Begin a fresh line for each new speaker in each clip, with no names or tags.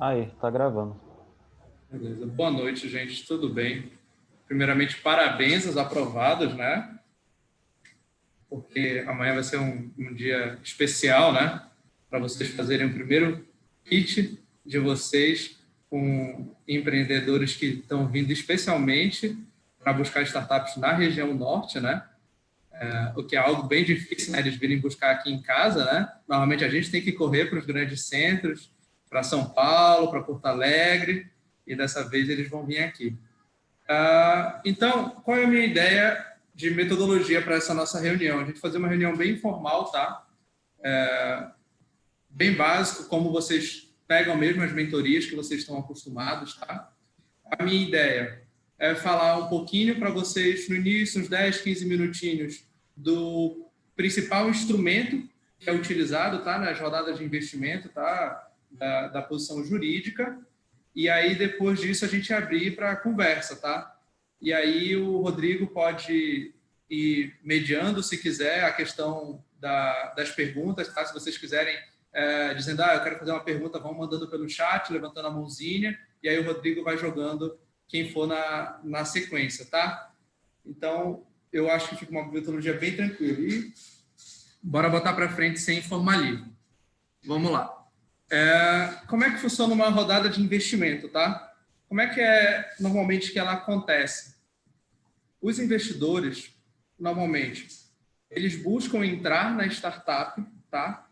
Aí, tá gravando.
Beleza. Boa noite, gente. Tudo bem? Primeiramente, parabéns aos aprovados, né? Porque amanhã vai ser um dia especial, né? Para vocês fazerem o primeiro pitch de vocês com empreendedores que estão vindo especialmente para buscar startups na região norte, né? O que é algo bem difícil, né? Eles virem buscar aqui em casa, né? Normalmente a gente tem que correr para os grandes centros, para São Paulo, para Porto Alegre, e dessa vez eles vão vir aqui. Então, qual é a minha ideia de metodologia para essa nossa reunião? A gente fazer uma reunião bem informal, tá? Bem básico, como vocês pegam mesmo as mentorias que vocês estão acostumados, tá? A minha ideia é falar um pouquinho para vocês, no início, uns 10, 15 minutinhos, do principal instrumento que é utilizado, tá? Nas rodadas de investimento, tá? Da posição jurídica. E aí, depois disso, a gente abrir para a conversa, tá? E aí o Rodrigo pode ir mediando, se quiser, a questão das perguntas, tá? Se vocês quiserem, dizendo, eu quero fazer uma pergunta, vão mandando pelo chat, levantando a mãozinha, e aí o Rodrigo vai jogando quem for na sequência, tá? Então, eu acho que fica uma metodologia bem tranquila. E bora botar para frente sem formalismo. Vamos lá. Como é que funciona uma rodada de investimento, tá? Como é que é normalmente que ela acontece? Os investidores, normalmente, eles buscam entrar na startup, tá?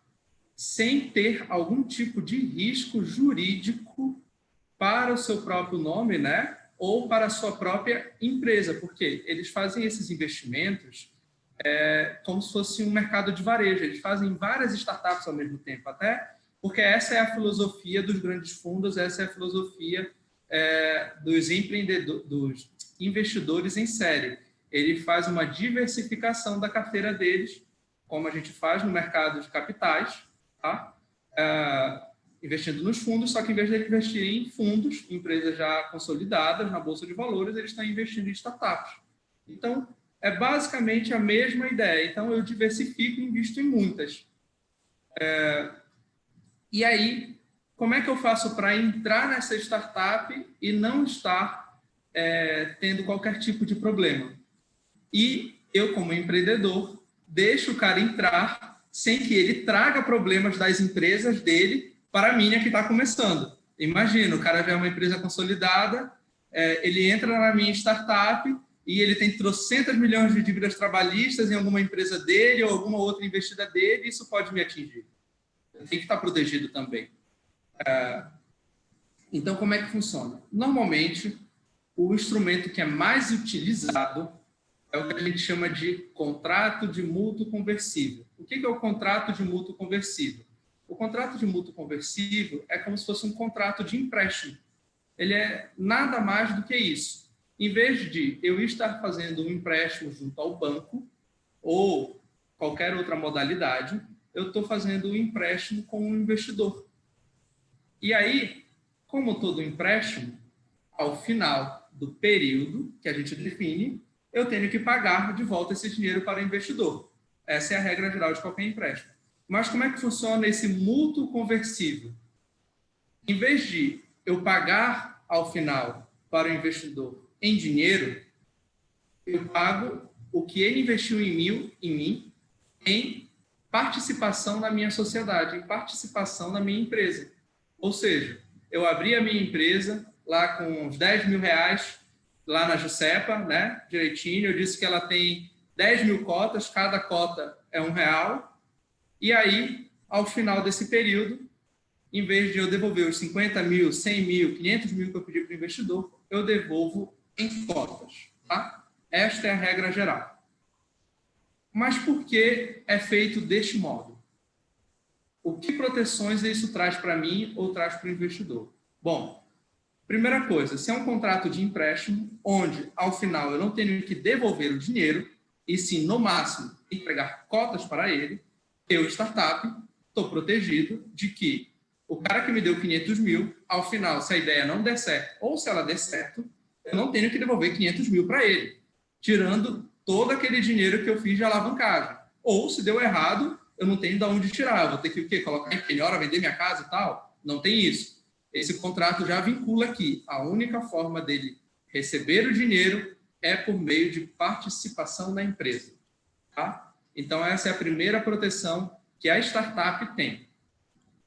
Sem ter algum tipo de risco jurídico para o seu próprio nome, né? Ou para a sua própria empresa, porque eles fazem esses investimentos como se fosse um mercado de varejo. Eles fazem várias startups ao mesmo tempo, até porque essa é a filosofia dos grandes fundos, essa é a filosofia dos empreendedores, dos investidores em série. Ele faz uma diversificação da carteira deles, como a gente faz no mercado de capitais, tá? Investindo nos fundos, só que em vez de ele investir em fundos, empresas já consolidadas na Bolsa de Valores, eles estão investindo em startups. Então, é basicamente a mesma ideia. Então, eu diversifico e invisto em muitas. E aí, como é que eu faço para entrar nessa startup e não estar tendo qualquer tipo de problema? E eu, como empreendedor, deixo o cara entrar sem que ele traga problemas das empresas dele para a minha que está começando. Imagina, o cara já é uma empresa consolidada, ele entra na minha startup e ele tem trocentas milhões de dívidas trabalhistas em alguma empresa dele ou alguma outra investida dele, isso pode me atingir. Tem que estar protegido também. Então, como é que funciona? Normalmente, o instrumento que é mais utilizado é o que a gente chama de contrato de mútuo conversível. O que é o contrato de mútuo conversível? O contrato de mútuo conversível é como se fosse um contrato de empréstimo. Ele é nada mais do que isso. Em vez de eu estar fazendo um empréstimo junto ao banco ou qualquer outra modalidade, eu estou fazendo um empréstimo com um investidor. E aí, como todo empréstimo, ao final do período que a gente define, eu tenho que pagar de volta esse dinheiro para o investidor. Essa é a regra geral de qualquer empréstimo. Mas como é que funciona esse mútuo conversível? Em vez de eu pagar ao final para o investidor em dinheiro, eu pago o que ele investiu em mim, em participação na minha sociedade, em participação na minha empresa. Ou seja, eu abri a minha empresa lá com uns 10 mil reais, lá na Jusepa, né, direitinho, eu disse que ela tem 10 mil cotas, cada cota é R$1, e aí, ao final desse período, em vez de eu devolver os 50 mil, 100 mil, 500 mil que eu pedi para o investidor, eu devolvo em cotas. Tá? Esta é a regra geral. Mas por que é feito deste modo? O que proteções isso traz para mim ou traz para o investidor? Bom, primeira coisa, se é um contrato de empréstimo, onde ao final eu não tenho que devolver o dinheiro, e sim, no máximo, entregar cotas para ele, eu, startup, estou protegido de que o cara que me deu 500 mil, ao final, se a ideia não der certo, ou se ela der certo, eu não tenho que devolver 500 mil para ele, tirando todo aquele dinheiro que eu fiz de alavancagem. Ou, se deu errado, eu não tenho de onde tirar. Eu vou ter que o quê? Colocar em penhora, vender minha casa e tal? Não tem isso. esse contrato já vincula que a única forma dele receber o dinheiro é por meio de participação na empresa. Tá? Então, essa é a primeira proteção que a startup tem.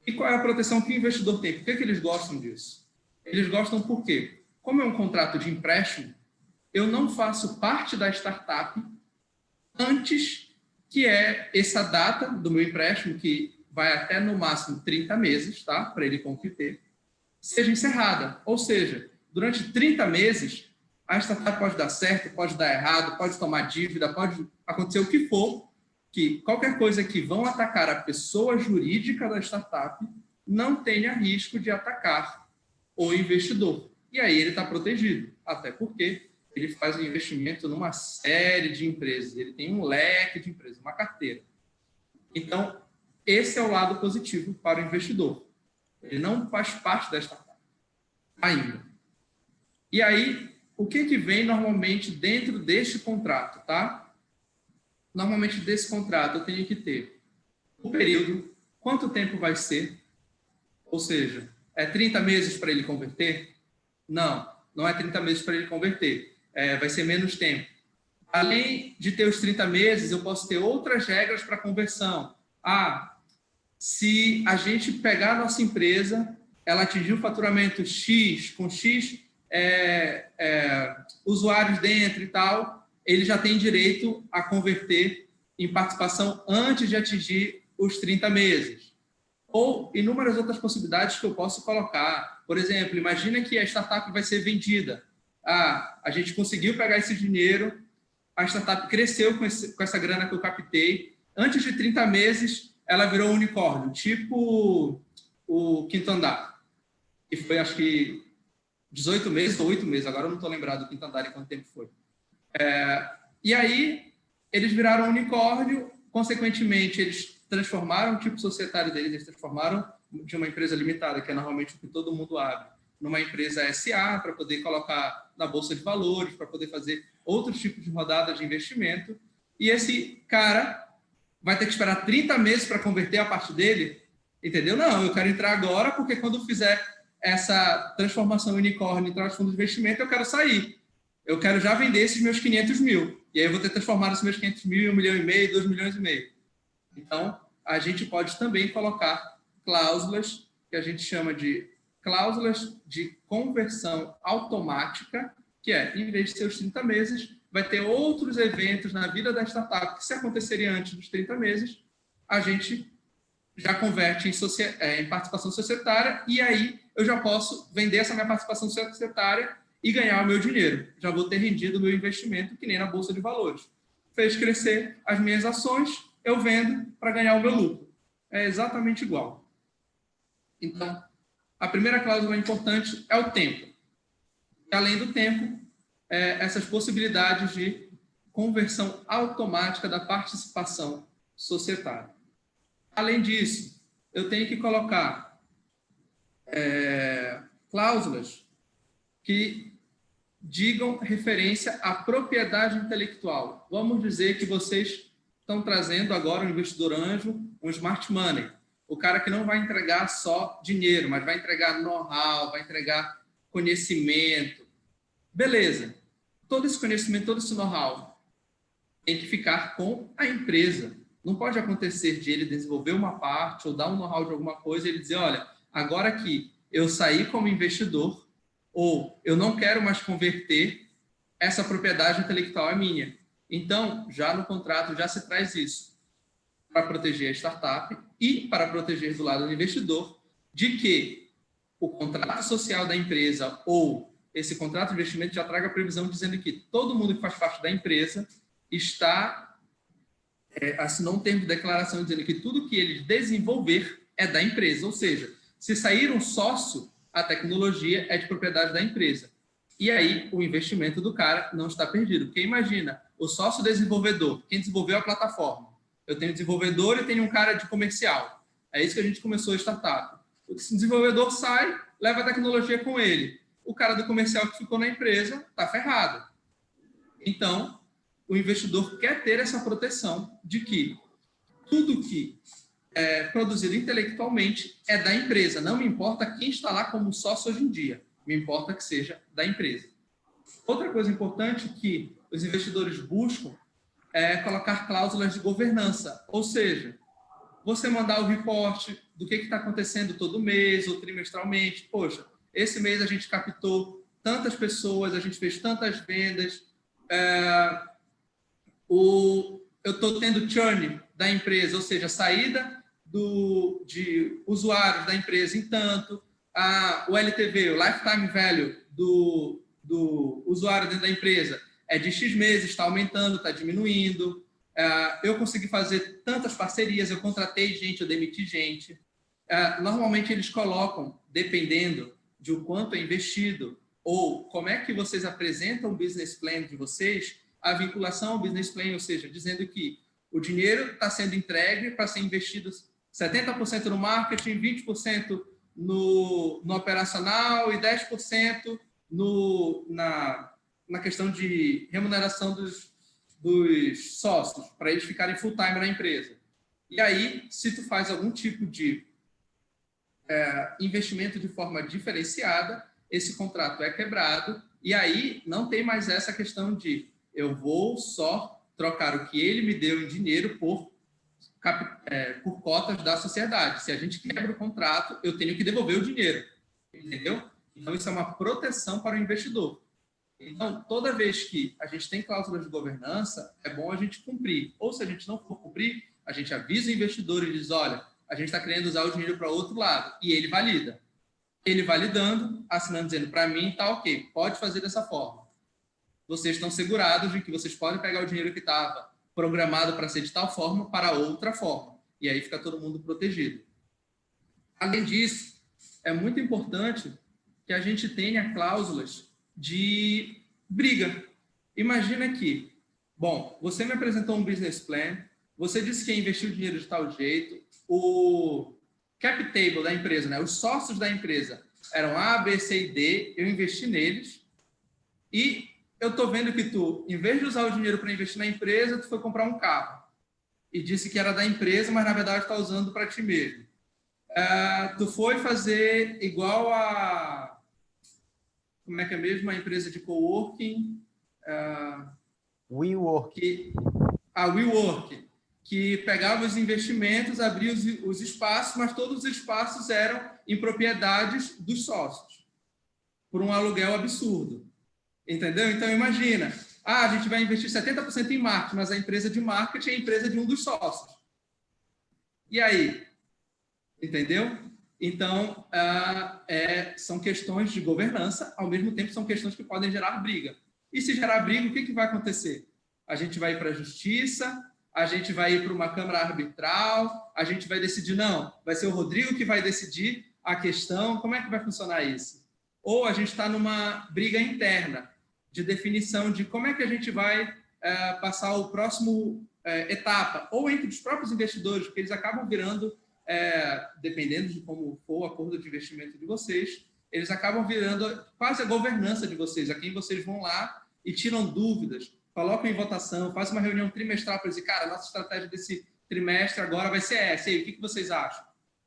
E qual é a proteção que o investidor tem? Por que eles gostam disso? Eles gostam por quê? Como é um contrato de empréstimo, eu não faço parte da startup antes que é essa data do meu empréstimo, que vai até no máximo 30 meses, tá? Para ele concluir, seja encerrada. Ou seja, durante 30 meses, a startup pode dar certo, pode dar errado, pode tomar dívida, pode acontecer o que for, que qualquer coisa que vão atacar a pessoa jurídica da startup não tenha risco de atacar o investidor. E aí ele está protegido, até porque ele faz um investimento numa série de empresas, ele tem um leque de empresas, uma carteira. Então, esse é o lado positivo para o investidor. Ele não faz parte da startup ainda. E aí, o que vem normalmente dentro deste contrato, tá? Normalmente, desse contrato, eu tenho que ter o período, quanto tempo vai ser, ou seja, é 30 meses para ele converter? Não, não é 30 meses para ele converter. Vai ser menos tempo. Além de ter os 30 meses, eu posso ter outras regras para conversão. Se a gente pegar a nossa empresa, ela atingiu o faturamento X, com X usuários dentro e tal, ele já tem direito a converter em participação antes de atingir os 30 meses. Ou inúmeras outras possibilidades que eu posso colocar. Por exemplo, imagina que a startup vai ser vendida. A gente conseguiu pegar esse dinheiro, a startup cresceu com essa grana que eu captei. Antes de 30 meses, ela virou um unicórnio, tipo o Quinto Andar. E foi, acho que, 18 meses ou 8 meses. Agora eu não estou lembrado do Quinto Andar e quanto tempo foi. E aí, eles viraram um unicórnio. Consequentemente, eles transformaram o tipo societário deles, eles transformaram de uma empresa limitada, que é normalmente o que todo mundo abre, numa empresa SA, para poder colocar na Bolsa de Valores, para poder fazer outros tipos de rodada de investimento. E esse cara vai ter que esperar 30 meses para converter a parte dele? Entendeu? Não, eu quero entrar agora, porque quando fizer essa transformação unicórnio e entrar nos fundos de investimento, eu quero sair. Eu quero já vender esses meus 500 mil. E aí eu vou ter transformado esses meus 500 mil em 1,5 milhão, 2 milhões e meio. Então, a gente pode também colocar cláusulas que a gente chama de cláusulas de conversão automática, que em vez de ser os 30 meses, vai ter outros eventos na vida da startup que, se aconteceria antes dos 30 meses, a gente já converte em participação societária e aí eu já posso vender essa minha participação societária e ganhar o meu dinheiro. Já vou ter rendido o meu investimento, que nem na Bolsa de Valores. Fez crescer as minhas ações, eu vendo para ganhar o meu lucro. É exatamente igual. Então, a primeira cláusula importante é o tempo. E, além do tempo, essas possibilidades de conversão automática da participação societária. Além disso, eu tenho que colocar cláusulas que digam referência à propriedade intelectual. Vamos dizer que vocês estão trazendo agora um investidor anjo, um smart money. O cara que não vai entregar só dinheiro, mas vai entregar know-how, vai entregar conhecimento. Beleza. Todo esse conhecimento, todo esse know-how tem que ficar com a empresa. Não pode acontecer de ele desenvolver uma parte ou dar um know-how de alguma coisa e ele dizer, olha, agora que eu saí como investidor ou eu não quero mais converter, essa propriedade intelectual é minha. Então, já no contrato já se traz isso para proteger a startup e para proteger do lado do investidor de que o contrato social da empresa ou esse contrato de investimento já traga a previsão dizendo que todo mundo que faz parte da empresa assinou um termo de declaração dizendo que tudo que ele desenvolver é da empresa. Ou seja, se sair um sócio, a tecnologia é de propriedade da empresa. E aí o investimento do cara não está perdido. Porque imagina, o sócio desenvolvedor, quem desenvolveu a plataforma. Eu tenho desenvolvedor e tenho um cara de comercial. É isso que a gente começou a startup. O desenvolvedor sai, leva a tecnologia com ele. O cara do comercial que ficou na empresa está ferrado. Então, o investidor quer ter essa proteção de que tudo que produzido intelectualmente é da empresa. Não me importa quem está lá como sócio hoje em dia. Me importa que seja da empresa. Outra coisa importante que os investidores buscam é colocar cláusulas de governança. Ou seja, você mandar o reporte do que está acontecendo todo mês ou trimestralmente. Poxa, esse mês a gente captou tantas pessoas, a gente fez tantas vendas, eu estou tendo churn da empresa, ou seja, saída de usuários da empresa em tanto, o LTV, o Lifetime Value do usuário dentro da empresa é de X meses, está aumentando, está diminuindo, eu consegui fazer tantas parcerias, eu contratei gente, eu demiti gente. Normalmente eles colocam, dependendo de o quanto é investido, ou como é que vocês apresentam o business plan de vocês, a vinculação ao business plan, ou seja, dizendo que o dinheiro está sendo entregue para ser investido 70% no marketing, 20% no operacional e 10% na questão de remuneração dos sócios, para eles ficarem full time na empresa. E aí, se tu faz algum tipo de investimento de forma diferenciada, esse contrato é quebrado, e aí não tem mais essa questão de eu vou só trocar o que ele me deu em dinheiro por cotas da sociedade. Se a gente quebra o contrato, eu tenho que devolver o dinheiro. Entendeu? Então, isso é uma proteção para o investidor. Então, toda vez que a gente tem cláusulas de governança, é bom a gente cumprir. Ou se a gente não for cumprir, a gente avisa o investidor e diz, olha, a gente está querendo usar o dinheiro para outro lado. E ele valida. Ele validando, assinando, dizendo, para mim está ok, pode fazer dessa forma. Vocês estão segurados de que vocês podem pegar o dinheiro que estava programado para ser de tal forma para outra forma. E aí fica todo mundo protegido. Além disso, é muito importante que a gente tenha cláusulas de briga. Imagina que, bom, você me apresentou um business plan, você disse que ia investir o dinheiro de tal jeito, o cap table da empresa, né, os sócios da empresa eram A, B, C e D, eu investi neles e eu estou vendo que tu, em vez de usar o dinheiro para investir na empresa, tu foi comprar um carro e disse que era da empresa, mas na verdade está usando para ti mesmo. Tu foi fazer igual a... Como é que é mesmo? A empresa de coworking...
WeWork.
A WeWork, que pegava os investimentos, abria os espaços, mas todos os espaços eram em propriedades dos sócios, por um aluguel absurdo. Entendeu? Então, imagina, a gente vai investir 70% em marketing, mas a empresa de marketing é a empresa de um dos sócios. E aí? Entendeu? Então, são questões de governança, ao mesmo tempo são questões que podem gerar briga. E se gerar briga, o que vai acontecer? A gente vai ir para a justiça, a gente vai ir para uma câmara arbitral, a gente vai decidir, não, vai ser o Rodrigo que vai decidir a questão, como é que vai funcionar isso? Ou a gente está numa briga interna de definição de como é que a gente vai passar o próximo etapa, ou entre os próprios investidores, porque eles acabam virando, dependendo de como for o acordo de investimento de vocês, eles acabam virando quase a governança de vocês, a quem vocês vão lá e tiram dúvidas, colocam em votação, fazem uma reunião trimestral para dizer, cara, a nossa estratégia desse trimestre agora vai ser essa, e aí, o que vocês acham?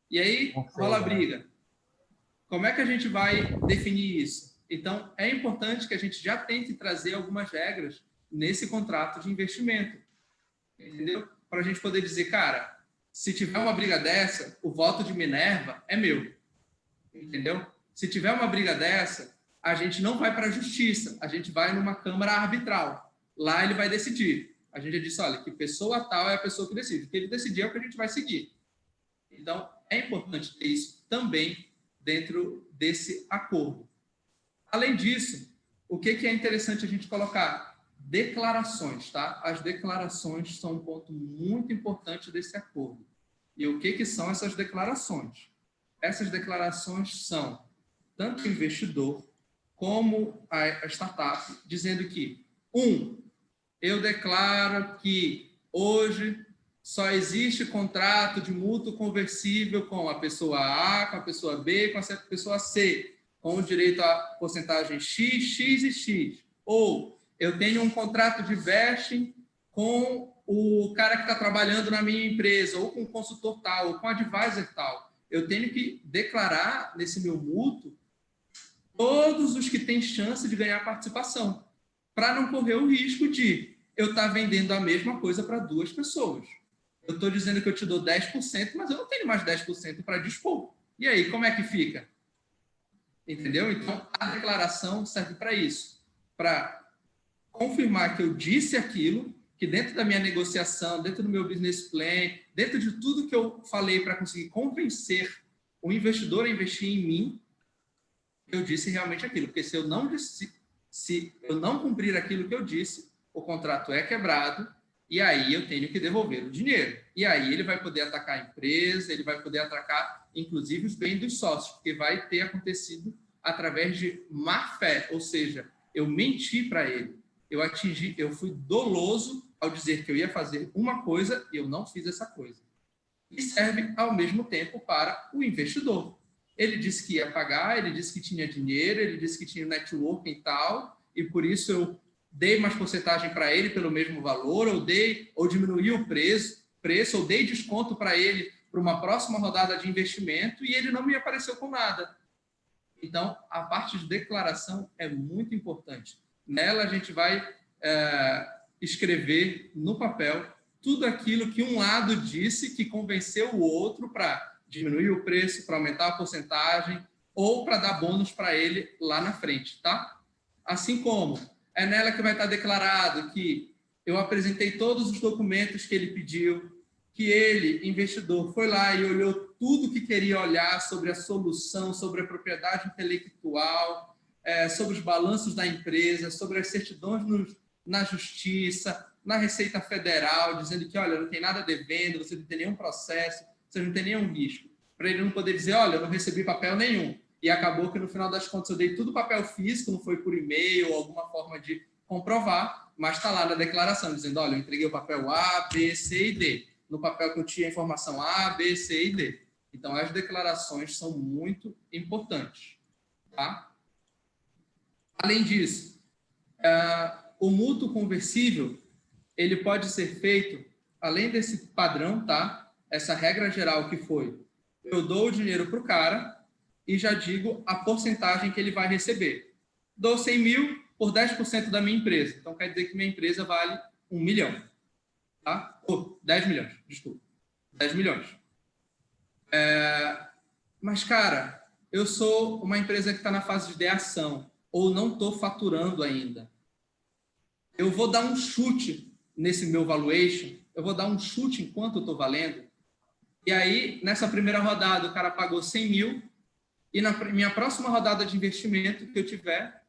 E aí rola a briga. Como é que a gente vai definir isso? Então, é importante que a gente já tente trazer algumas regras nesse contrato de investimento, entendeu? Para a gente poder dizer, cara, se tiver uma briga dessa, o voto de Minerva é meu, entendeu? Se tiver uma briga dessa, a gente não vai para a justiça, a gente vai numa câmara arbitral. Lá ele vai decidir. A gente já disse, olha, que pessoa tal é a pessoa que decide. O que ele decidir é o que a gente vai seguir. Então, é importante ter isso também dentro desse acordo. Além disso, o que é interessante a gente colocar? Declarações, tá? As declarações são um ponto muito importante desse acordo. E o que são essas declarações? Essas declarações são tanto o investidor como a startup, dizendo que, eu declaro que hoje só existe contrato de mútuo conversível com a pessoa A, com a pessoa B, com a pessoa C, com o direito a porcentagem X, X e X. Ou eu tenho um contrato de vesting com o cara que está trabalhando na minha empresa, ou com o consultor tal, ou com o advisor tal. Eu tenho que declarar nesse meu mútuo todos os que têm chance de ganhar participação, para não correr o risco de eu estar vendendo a mesma coisa para duas pessoas. Eu estou dizendo que eu te dou 10%, mas eu não tenho mais 10% para dispor. E aí, como é que fica? Entendeu? Então, a declaração serve para isso, para confirmar que eu disse aquilo, que dentro da minha negociação, dentro do meu business plan, dentro de tudo que eu falei para conseguir convencer o investidor a investir em mim, eu disse realmente aquilo. Porque se eu não cumprir aquilo que eu disse, o contrato é quebrado e aí eu tenho que devolver o dinheiro. E aí ele vai poder atacar a empresa, ele vai poder atacar, inclusive, os bens dos sócios, porque vai ter acontecido através de má fé, ou seja, eu menti para ele. Eu fui doloso ao dizer que eu ia fazer uma coisa e eu não fiz essa coisa. E serve, ao mesmo tempo, para o investidor. Ele disse que ia pagar, ele disse que tinha dinheiro, ele disse que tinha network e tal, e por isso eu dei mais porcentagem para ele pelo mesmo valor, ou diminuí o preço, ou dei desconto para ele para uma próxima rodada de investimento, e ele não me apareceu com nada. Então, a parte de declaração é muito importante. Nela, a gente vai escrever no papel tudo aquilo que um lado disse que convenceu o outro para diminuir o preço, para aumentar a porcentagem ou para dar bônus para ele lá na frente, tá? Assim como é nela que vai estar declarado que eu apresentei todos os documentos que ele pediu, que ele, investidor, foi lá e olhou tudo que queria olhar sobre a solução, sobre a propriedade intelectual, sobre os balanços da empresa, sobre as certidões na Justiça, na Receita Federal, dizendo que, olha, não tem nada devendo, você não tem nenhum processo, você não tem nenhum risco. Para ele não poder dizer, olha, eu não recebi papel nenhum. E acabou que, no final das contas, eu dei tudo papel físico, não foi por e-mail ou alguma forma de comprovar, mas está lá na declaração, dizendo, olha, eu entreguei o papel A, B, C e D. No papel que eu tinha a informação A, B, C e D. Então, as declarações são muito importantes. Tá? Além disso, o mútuo conversível, ele pode ser feito, além desse padrão, tá? Essa regra geral que foi, eu dou o dinheiro para o cara e já digo a porcentagem que ele vai receber. Dou 100 mil por 10% da minha empresa. Então, quer dizer que minha empresa vale 1 milhão. Tá? 10 milhões, desculpa. 10 milhões. Mas, cara, eu sou uma empresa que está na fase de ideação ou não estou faturando ainda. Eu vou dar um chute nesse meu valuation, eu vou dar um chute enquanto eu estou valendo, e aí, nessa primeira rodada, o cara pagou 100 mil, e na minha próxima rodada de investimento que eu tiver,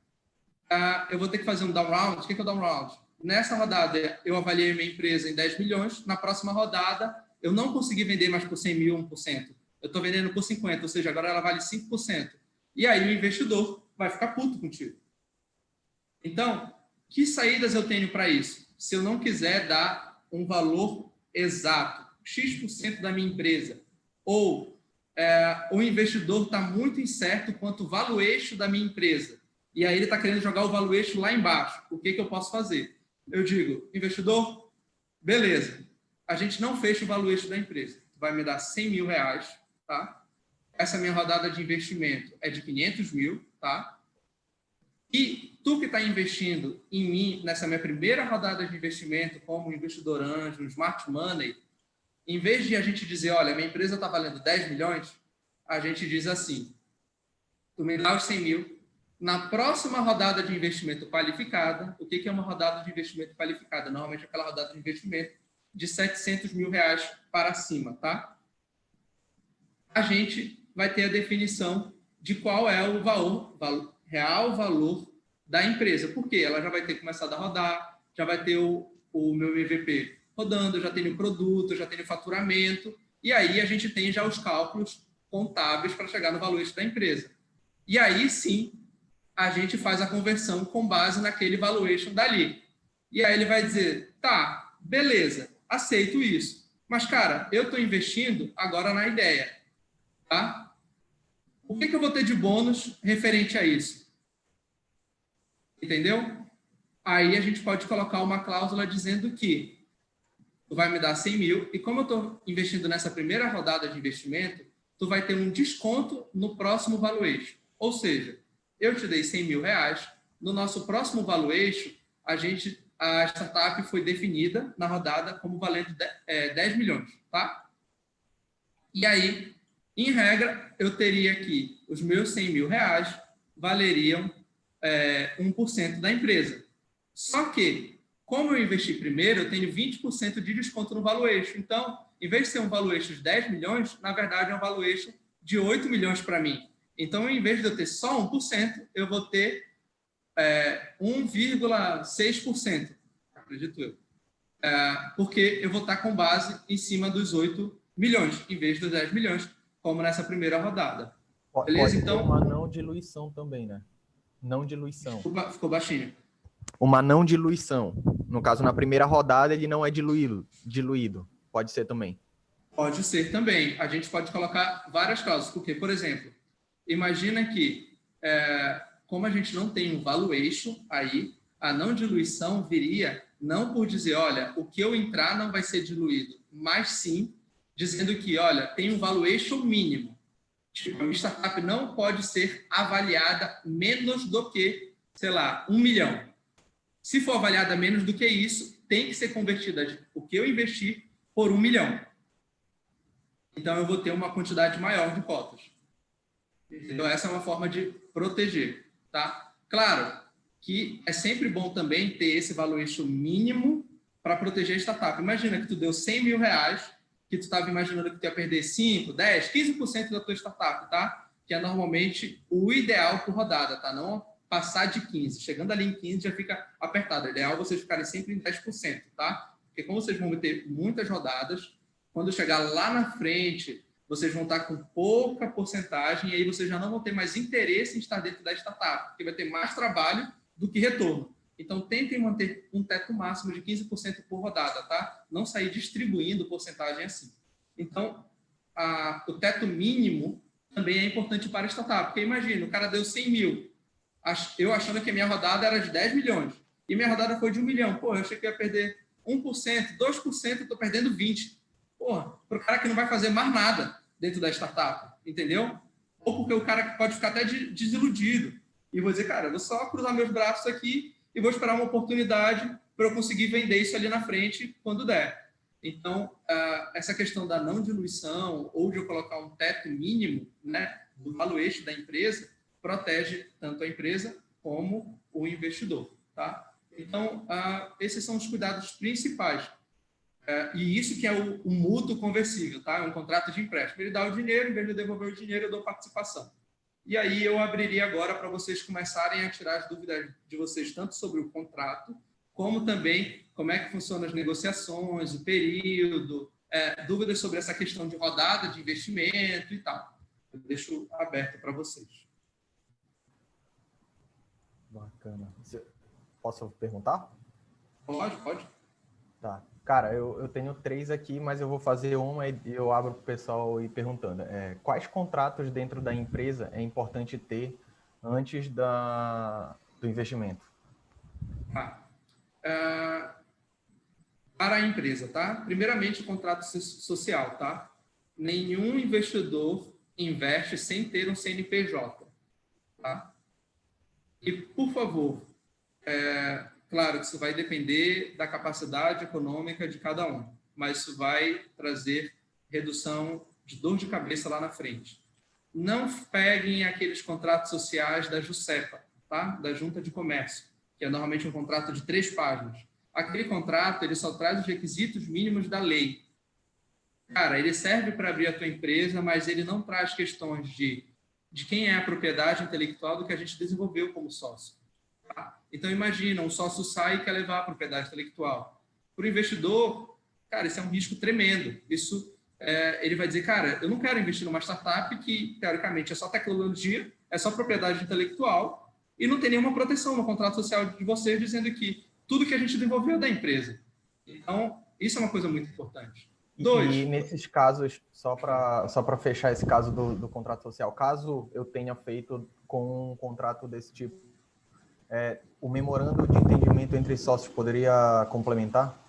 eu vou ter que fazer um down round. O que é o down round? Nessa rodada, eu avaliei minha empresa em 10 milhões, na próxima rodada, eu não consegui vender mais por 100 mil, 1%. Eu estou vendendo por 50%, ou seja, agora ela vale 5%. E aí o investidor vai ficar puto contigo. Então, que saídas eu tenho para isso? Se eu não quiser dar um valor exato, X% da minha empresa, ou o investidor está muito incerto quanto ao valuation da minha empresa, e aí ele está querendo jogar o valuation lá embaixo, o que eu posso fazer? Eu digo, investidor, beleza, a gente não fecha o valuation da empresa, tu vai me dar 100 mil reais, tá? Essa minha rodada de investimento é de 500 mil, tá? E tu que está investindo em mim nessa minha primeira rodada de investimento como investidor anjo, smart money, em vez de a gente dizer, olha, minha empresa está valendo 10 milhões, a gente diz assim, tu me dá os 100 mil, na próxima rodada de investimento qualificada, o que é uma rodada de investimento qualificada? Normalmente é aquela rodada de investimento de 700 mil reais para cima, tá? A gente vai ter a definição de qual é o real valor da empresa, porque ela já vai ter começado a rodar, já vai ter o meu MVP rodando, já tenho o produto, já tenho o faturamento, e aí a gente tem já os cálculos contábeis para chegar no valuation da empresa. E aí sim, a gente faz a conversão com base naquele valuation dali. E aí ele vai dizer, tá, beleza, aceito isso. Mas, cara, eu estou investindo agora na ideia. Tá? O que eu vou ter de bônus referente a isso? Entendeu? Aí a gente pode colocar uma cláusula dizendo que tu vai me dar 100 mil, e como eu estou investindo nessa primeira rodada de investimento, tu vai ter um desconto no próximo valuation. Ou seja, eu te dei 100 mil reais, no nosso próximo valuation, a startup foi definida na rodada como valendo 10 milhões, tá? E aí, em regra, eu teria que os meus 100 mil reais valeriam 1% da empresa. Só que, como eu investi primeiro, eu tenho 20% de desconto no valuation. Então, em vez de ser um valuation de 10 milhões, na verdade é um valuation de 8 milhões para mim. Então, em vez de eu ter só 1%, eu vou ter 1,6%, acredito eu. Porque eu vou estar com base em cima dos 8 milhões, em vez dos 10 milhões, como nessa primeira rodada. Beleza?
Pode
então,
ter uma não diluição também, né? Não diluição.
Ficou baixinho.
Uma não diluição. No caso, na primeira rodada, ele não é diluído. Pode ser também.
Pode ser também. A gente pode colocar várias causas. Porque, por exemplo, imagina que, como a gente não tem um valuation aí, a não diluição viria não por dizer, olha, o que eu entrar não vai ser diluído, mas sim dizendo que, olha, tem um valuation mínimo. Tipo, a startup não pode ser avaliada menos do que, sei lá, 1 milhão. Se for avaliada menos do que isso, tem que ser convertida o que eu investi por 1 milhão. Então, eu vou ter uma quantidade maior de cotas. Então, essa é uma forma de proteger, tá? Claro que é sempre bom também ter esse valuation mínimo para proteger a startup. Imagina que tu deu 100 mil reais, que tu estava imaginando que tu ia perder 5, 10, 15% da tua startup, tá? Que é normalmente o ideal por rodada, tá? Não passar de 15. Chegando ali em 15 já fica apertado. O ideal é vocês ficarem sempre em 10%, tá? Porque como vocês vão ter muitas rodadas, quando chegar lá na frente, vocês vão estar com pouca porcentagem e aí vocês já não vão ter mais interesse em estar dentro da startup, porque vai ter mais trabalho do que retorno. Então, tentem manter um teto máximo de 15% por rodada, tá? Não sair distribuindo porcentagem assim. Então, o teto mínimo também é importante para a startup, porque imagina, o cara deu 100 mil, eu achando que a minha rodada era de 10 milhões, e minha rodada foi de 1 milhão. Pô, eu achei que eu ia perder 1%, 2%, eu estou perdendo 20%. Porra, para o cara que não vai fazer mais nada dentro da startup, entendeu? Ou porque o cara pode ficar até desiludido e vou dizer, cara, eu vou só cruzar meus braços aqui e vou esperar uma oportunidade para eu conseguir vender isso ali na frente quando der. Então, essa questão da não diluição ou de eu colocar um teto mínimo, né, do valuation da empresa, protege tanto a empresa como o investidor, tá? Então, esses são os cuidados principais. E isso que é o mútuo conversível, tá? É um contrato de empréstimo. Ele dá o dinheiro, em vez de eu devolver o dinheiro, eu dou participação. E aí eu abriria agora para vocês começarem a tirar as dúvidas de vocês, tanto sobre o contrato, como também como é que funcionam as negociações, o período, dúvidas sobre essa questão de rodada de investimento e tal. Eu deixo aberto para vocês.
Bacana. Posso perguntar?
Pode.
Tá. Cara, eu tenho 3 aqui, mas eu vou fazer uma e eu abro para o pessoal ir perguntando. Quais contratos dentro da empresa é importante ter antes do investimento?
Para a empresa, tá? Primeiramente, o contrato social, tá? Nenhum investidor investe sem ter um CNPJ, tá? E, por favor, claro que isso vai depender da capacidade econômica de cada um, mas isso vai trazer redução de dor de cabeça lá na frente. Não peguem aqueles contratos sociais da JUSEPA, tá? Da Junta de Comércio, que é normalmente um contrato de 3 páginas. Aquele contrato, ele só traz os requisitos mínimos da lei. Cara, ele serve para abrir a tua empresa, mas ele não traz questões de quem é a propriedade intelectual do que a gente desenvolveu como sócio. Tá? Então, imagina, um sócio sai e quer levar a propriedade intelectual. Para o investidor, cara, isso é um risco tremendo. Ele vai dizer, cara, eu não quero investir numa startup que, teoricamente, é só tecnologia, é só propriedade intelectual e não tem nenhuma proteção no contrato social de vocês dizendo que tudo que a gente desenvolveu é da empresa. Então, isso é uma coisa muito importante. 2.
E nesses casos, só para fechar esse caso do contrato social, caso eu tenha feito com um contrato desse tipo, o memorando de entendimento entre sócios poderia complementar?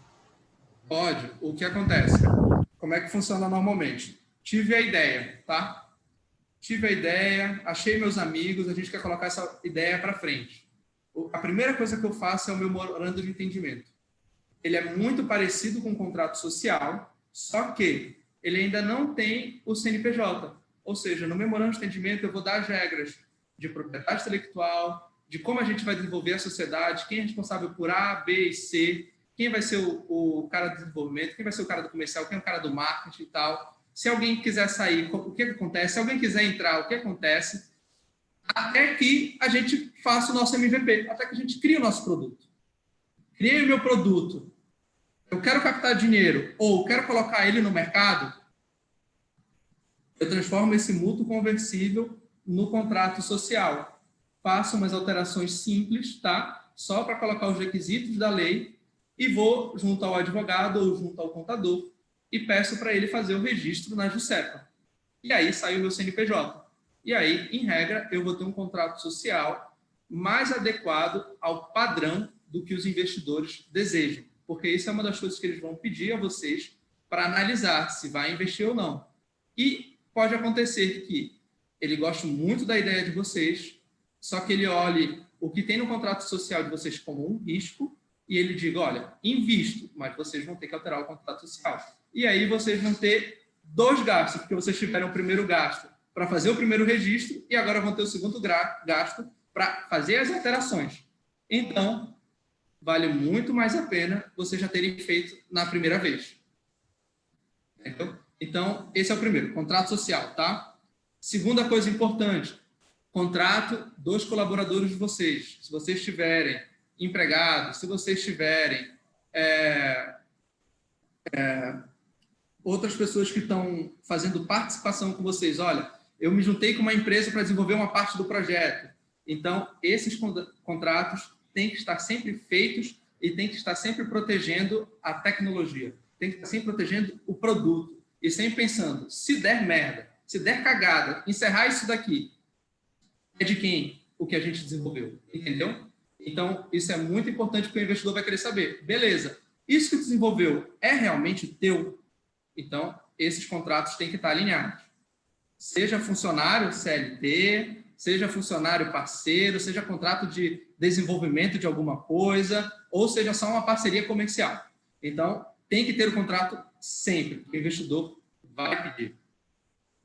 Pode. O que acontece? Como é que funciona normalmente? Tive a ideia, tá? Tive a ideia, achei meus amigos, a gente quer colocar essa ideia para frente. A primeira coisa que eu faço é o meu memorando de entendimento. Ele é muito parecido com um contrato social, só que ele ainda não tem o CNPJ. Ou seja, no memorando de entendimento eu vou dar as regras de propriedade intelectual, de como a gente vai desenvolver a sociedade, quem é responsável por A, B e C, quem vai ser o cara do desenvolvimento, quem vai ser o cara do comercial, quem é o cara do marketing e tal. Se alguém quiser sair, o que acontece? Se alguém quiser entrar, o que acontece? Até que a gente faça o nosso MVP, até que a gente crie o nosso produto. Criei o meu produto, eu quero captar dinheiro ou quero colocar ele no mercado, eu transformo esse mútuo conversível no contrato social. Faço umas alterações simples, tá? Só para colocar os requisitos da lei e vou junto ao advogado ou junto ao contador e peço para ele fazer o registro na Jusepa. E aí sai o meu CNPJ. E aí, em regra, eu vou ter um contrato social mais adequado ao padrão do que os investidores desejam. Porque isso é uma das coisas que eles vão pedir a vocês para analisar se vai investir ou não. E pode acontecer que ele goste muito da ideia de vocês, só que ele olhe o que tem no contrato social de vocês como um risco e ele diga, olha, invisto, mas vocês vão ter que alterar o contrato social. E aí vocês vão ter dois gastos, porque vocês tiveram o primeiro gasto para fazer o primeiro registro e agora vão ter o segundo gasto para fazer as alterações. Então, vale muito mais a pena vocês já terem feito na primeira vez. Entendeu? Então, esse é o primeiro, contrato social, tá? Segunda coisa importante, contrato dos colaboradores de vocês. Se vocês tiverem empregados, se vocês tiverem outras pessoas que estão fazendo participação com vocês, olha, eu me juntei com uma empresa para desenvolver uma parte do projeto. Então, esses contratos têm que estar sempre feitos e têm que estar sempre protegendo a tecnologia. Tem que estar sempre protegendo o produto. E sempre pensando, se der merda, se der cagada, encerrar isso daqui, é de quem o que a gente desenvolveu, entendeu? Então, isso é muito importante porque o investidor vai querer saber. Beleza, isso que desenvolveu é realmente teu? Então, esses contratos têm que estar alinhados. Seja funcionário CLT, seja funcionário parceiro, seja contrato de desenvolvimento de alguma coisa, ou seja só uma parceria comercial. Então, tem que ter o contrato sempre, porque o investidor vai pedir.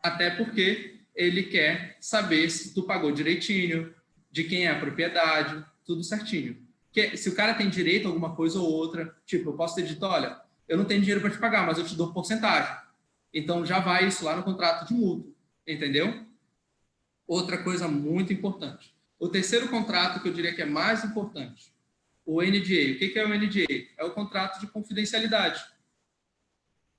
Até porque ele quer saber se tu pagou direitinho, de quem é a propriedade, tudo certinho. Porque se o cara tem direito a alguma coisa ou outra, tipo, eu posso ter dito, olha, eu não tenho dinheiro para te pagar, mas eu te dou porcentagem. Então, já vai isso lá no contrato de mútuo, entendeu? Outra coisa muito importante. O terceiro contrato, que eu diria que é mais importante, o NDA. O que é o NDA? É o contrato de confidencialidade.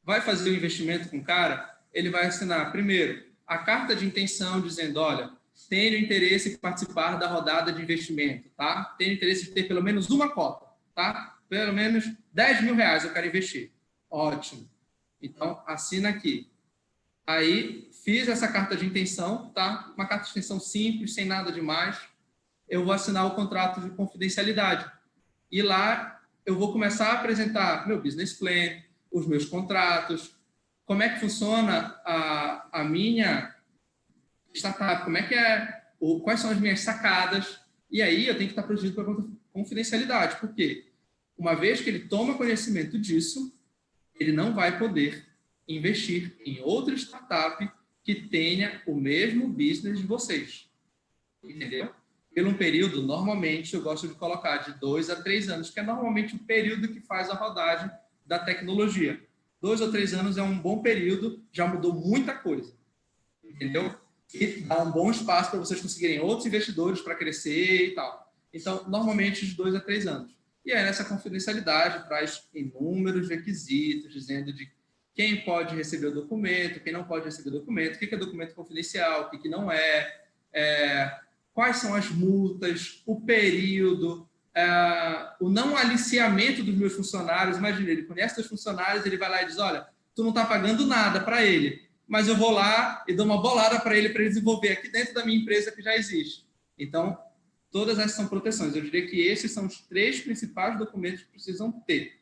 Vai fazer o investimento com o cara, ele vai assinar, primeiro, a carta de intenção dizendo, olha, tenho interesse em participar da rodada de investimento, tá? Tenho interesse de ter pelo menos uma cota, tá? Pelo menos 10 mil reais eu quero investir. Ótimo. Então, assina aqui. Aí, fiz essa carta de intenção, tá? Uma carta de intenção simples, sem nada demais. Eu vou assinar o contrato de confidencialidade. E lá, eu vou começar a apresentar meu business plan, os meus contratos, como é que funciona a minha startup, como é que é, quais são as minhas sacadas, e aí eu tenho que estar protegido pela confidencialidade, porque uma vez que ele toma conhecimento disso, ele não vai poder investir em outra startup que tenha o mesmo business de vocês. Entendeu? Pelo um período, normalmente, eu gosto de colocar de 2 a 3 anos, que é normalmente o período que faz a rodagem da tecnologia. 2 ou 3 anos é um bom período, já mudou muita coisa. Entendeu? E dá um bom espaço para vocês conseguirem outros investidores para crescer e tal. Então, normalmente, de 2 a 3 anos. E aí, nessa confidencialidade, traz inúmeros requisitos, dizendo de quem pode receber o documento, quem não pode receber o documento, o que é documento confidencial, o que não é, quais são as multas, o período, o não aliciamento dos meus funcionários. Imagina, ele conhece os funcionários, ele vai lá e diz, olha, tu não está pagando nada para ele, mas eu vou lá e dou uma bolada para ele desenvolver aqui dentro da minha empresa que já existe. Então, todas essas são proteções. Eu diria que esses são os 3 principais documentos que precisam ter.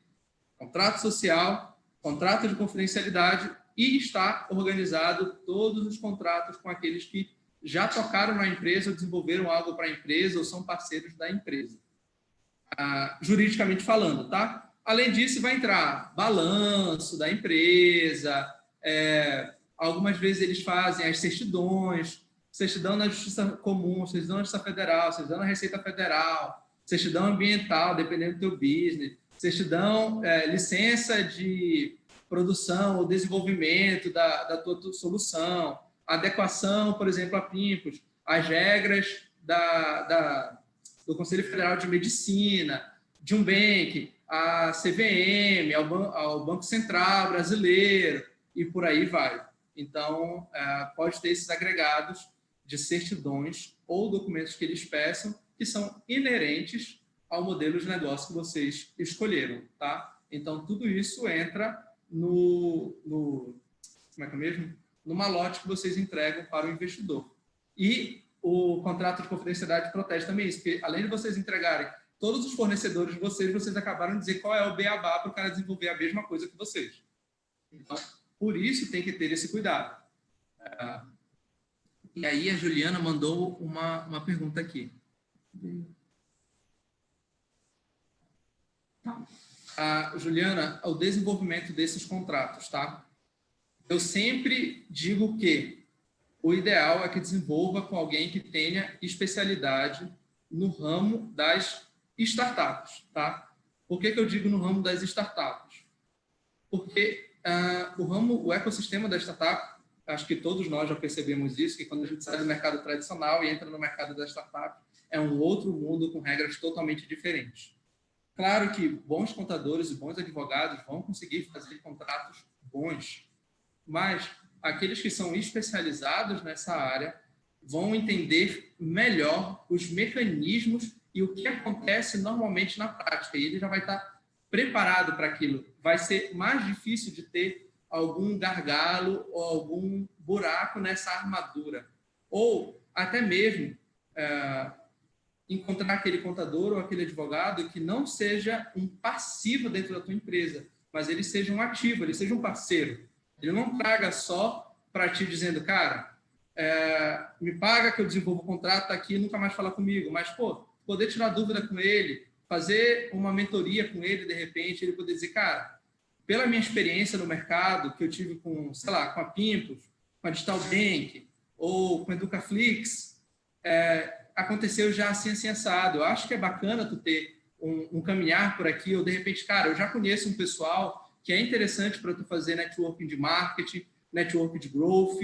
contrato social, contrato de confidencialidade e está organizado todos os contratos com aqueles que já tocaram na empresa, ou desenvolveram algo para a empresa, ou são parceiros da empresa. Juridicamente falando, tá? Além disso, vai entrar balanço da empresa, algumas vezes eles fazem as certidões, certidão na Justiça Comum, certidão na Justiça Federal, certidão na Receita Federal, certidão ambiental, dependendo do teu business, certidão, licença de produção ou desenvolvimento da tua solução, adequação, por exemplo, a PIMPOS, as regras do Conselho Federal de Medicina, de um bank, a CVM, ao Banco Central Brasileiro, e por aí vai. Então, pode ter esses agregados de certidões ou documentos que eles peçam, que são inerentes ao modelo de negócio que vocês escolheram, tá? Então, tudo isso entra como é que é mesmo? No malote que vocês entregam para o investidor. E o contrato de confidencialidade protege também isso, porque além de vocês entregarem todos os fornecedores de vocês acabaram de dizer qual é o beabá para o cara desenvolver a mesma coisa que vocês. Então, por isso tem que ter esse cuidado. E aí a Juliana mandou uma pergunta aqui. Juliana, o desenvolvimento desses contratos, tá? Eu sempre digo que o ideal é que desenvolva com alguém que tenha especialidade no ramo das startups, tá? Por que eu digo no ramo das startups? Porque o ecossistema da startup, acho que todos nós já percebemos isso, que quando a gente sai do mercado tradicional e entra no mercado da startup, é um outro mundo com regras totalmente diferentes. Claro que bons contadores e bons advogados vão conseguir fazer contratos bons, mas aqueles que são especializados nessa área vão entender melhor os mecanismos e o que acontece normalmente na prática. E ele já vai estar preparado para aquilo. Vai ser mais difícil de ter algum gargalo ou algum buraco nessa armadura. Ou até mesmo encontrar aquele contador ou aquele advogado que não seja um passivo dentro da tua empresa, mas ele seja um ativo, ele seja um parceiro. Ele não traga só para ti dizendo, cara, me paga que eu desenvolvo o contrato, tá aqui, nunca mais fala comigo. Mas, poder tirar dúvida com ele, fazer uma mentoria com ele, de repente, ele poder dizer, cara, pela minha experiência no mercado, que eu tive com, sei lá, com a Pimpos, com a Digital Bank, ou com a Educaflix, aconteceu já assim assado. Eu acho que é bacana tu ter um caminhar por aqui, ou de repente, cara, eu já conheço um pessoal que é interessante para tu fazer networking de marketing, networking de growth,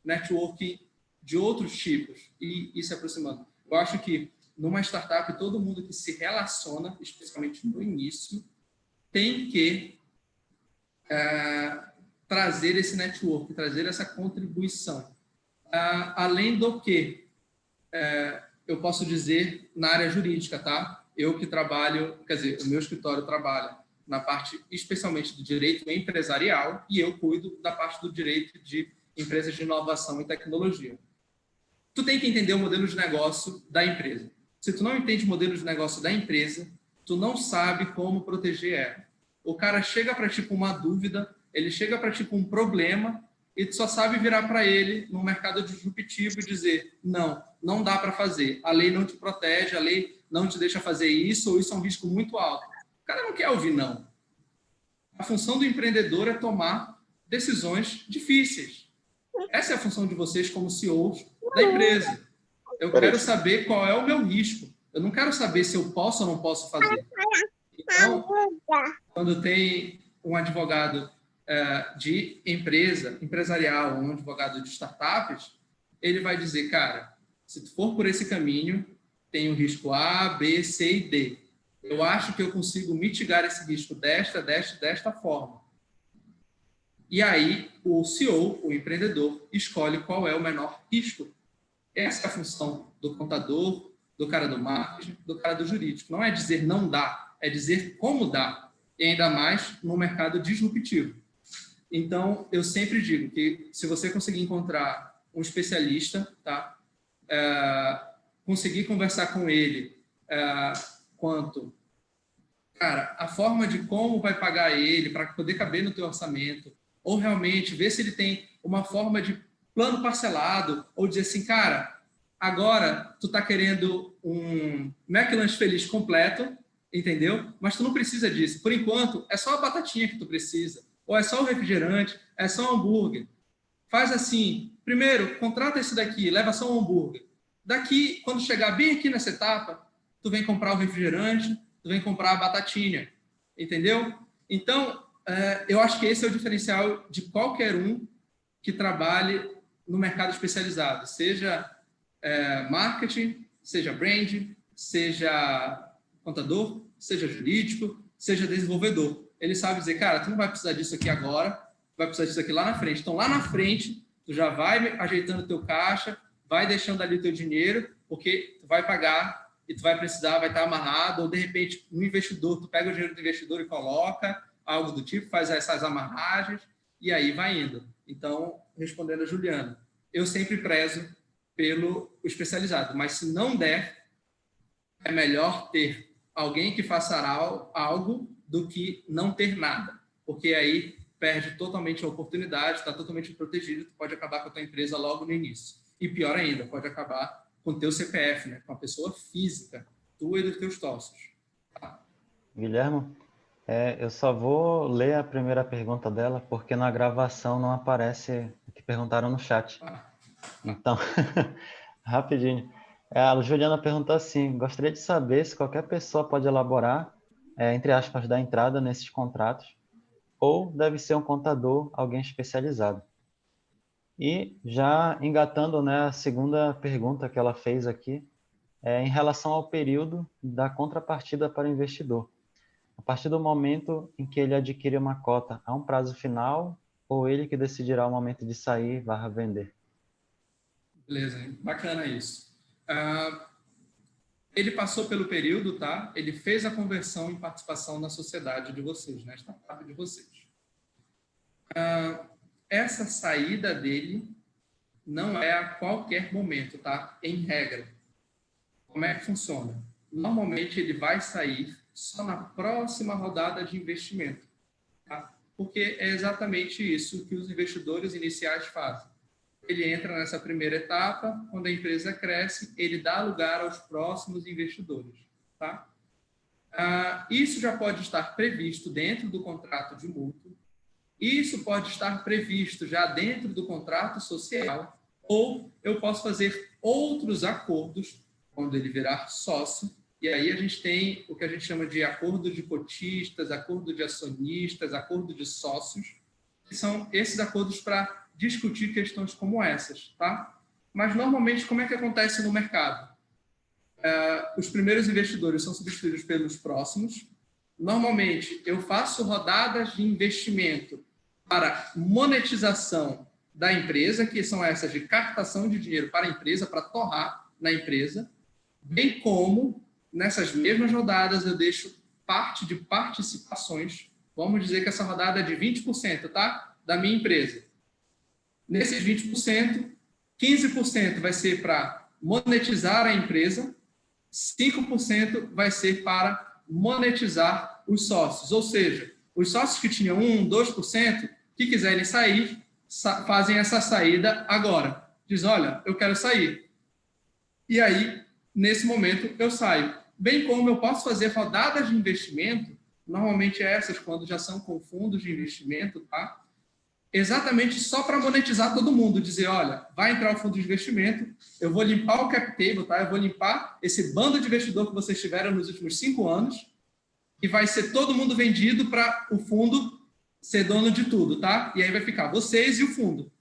networking de outros tipos, e se aproximando. Eu acho que numa startup, todo mundo que se relaciona, especialmente no início, tem que trazer esse network, trazer essa contribuição. Além do que, eu posso dizer na área jurídica, tá? Eu que trabalho, quer dizer, o meu escritório trabalha na parte, especialmente do direito empresarial, e eu cuido da parte do direito de empresas de inovação e tecnologia. Tu tem que entender o modelo de negócio da empresa. Se tu não entende o modelo de negócio da empresa, tu não sabe como proteger ela. O cara chega para ti com uma dúvida, ele chega para ti com um problema, e tu só sabe virar para ele no mercado disruptivo e dizer, não dá para fazer, a lei não te protege, a lei não te deixa fazer isso, ou isso é um risco muito alto. O cara não quer ouvir não. A função do empreendedor é tomar decisões difíceis. Essa é a função de vocês como CEOs da empresa. Eu quero saber qual é o meu risco. Eu não quero saber se eu posso ou não posso fazer. Então, quando tem um advogado de empresarial, um advogado de startups, ele vai dizer, cara, se tu for por esse caminho, tem o risco A, B, C e D. Eu acho que eu consigo mitigar esse risco desta forma. E aí, o CEO, o empreendedor, escolhe qual é o menor risco. Essa é a função do contador, do cara do marketing, do cara do jurídico. Não é dizer não dá, é dizer como dá. E ainda mais no mercado disruptivo. Então, eu sempre digo que se você conseguir encontrar um especialista, tá? Conseguir conversar com ele quanto Cara, a forma de como vai pagar ele para poder caber no teu orçamento, ou realmente ver se ele tem uma forma de plano parcelado, ou dizer assim, cara, agora tu tá querendo um McLanche Feliz completo, entendeu? Mas tu não precisa disso. Por enquanto, é só a batatinha que tu precisa, ou é só o refrigerante, é só o hambúrguer. Faz assim, primeiro, contrata esse daqui, leva só um hambúrguer. Daqui, quando chegar bem aqui nessa etapa, tu vem comprar o refrigerante, tu vem comprar a batatinha, entendeu? Então, eu acho que esse é o diferencial de qualquer um que trabalhe no mercado especializado, seja marketing, seja brand, seja contador, seja jurídico, seja desenvolvedor. Ele sabe dizer, cara, tu não vai precisar disso aqui agora, vai precisar disso aqui lá na frente. Então, lá na frente, tu já vai ajeitando o teu caixa, vai deixando ali o teu dinheiro, porque tu vai pagar e tu vai precisar, vai estar amarrado, ou de repente, um investidor, tu pega o dinheiro do investidor e coloca, algo do tipo, faz essas amarragens, e aí vai indo. Então, respondendo a Juliana, eu sempre prezo pelo especializado, mas se não der, é melhor ter alguém que faça algo do que não ter nada, porque aí perde totalmente a oportunidade, está totalmente protegido, tu pode acabar com a tua empresa logo no início. E pior ainda, pode acabar com o teu CPF, né? Com a pessoa física, tu e dos teus sócios. Tá?
Guilhermo, eu só vou ler a primeira pergunta dela, porque na gravação não aparece o que perguntaram no chat. Então, rapidinho. A Juliana perguntou assim, gostaria de saber se qualquer pessoa pode elaborar, entre aspas, da entrada nesses contratos, ou deve ser um contador, alguém especializado. E já engatando, né, a segunda pergunta que ela fez aqui, em relação ao período da contrapartida para o investidor. A partir do momento em que ele adquire uma cota, há um prazo final ou ele que decidirá o momento de sair / vender?
Beleza, hein? Bacana isso. Ele passou pelo período, tá? Ele fez a conversão em participação na sociedade de vocês, na startup de vocês. Essa saída dele não é a qualquer momento, tá? Em regra. Como é que funciona? Normalmente ele vai sair só na próxima rodada de investimento, tá? Porque é exatamente isso que os investidores iniciais fazem. Ele entra nessa primeira etapa, quando a empresa cresce, ele dá lugar aos próximos investidores, tá? Isso já pode estar previsto dentro do contrato de mútuo, isso pode estar previsto já dentro do contrato social, ou eu posso fazer outros acordos quando ele virar sócio, e aí a gente tem o que a gente chama de acordo de cotistas, acordo de acionistas, acordo de sócios, que são esses acordos para discutir questões como essas, tá? Mas normalmente como é que acontece no mercado? Os primeiros investidores são substituídos pelos próximos. Normalmente eu faço rodadas de investimento para monetização da empresa, que são essas de captação de dinheiro para a empresa, para torrar na empresa, bem como nessas mesmas rodadas eu deixo parte de participações, vamos dizer que essa rodada é de 20%, tá? Da minha empresa. Nesses 20%, 15% vai ser para monetizar a empresa, 5% vai ser para monetizar os sócios, ou seja, os sócios que tinham 1%, 2%, que quiserem sair, fazem essa saída agora. Diz, olha, eu quero sair. E aí, nesse momento, eu saio. Bem como eu posso fazer rodadas de investimento, normalmente essas, quando já são com fundos de investimento, tá? Exatamente só para monetizar todo mundo. Dizer, olha, vai entrar o fundo de investimento, eu vou limpar o cap table, tá? Eu vou limpar esse bando de investidor que vocês tiveram nos últimos 5 anos e vai ser todo mundo vendido para o fundo ser dono de tudo, tá? E aí vai ficar vocês e o fundo.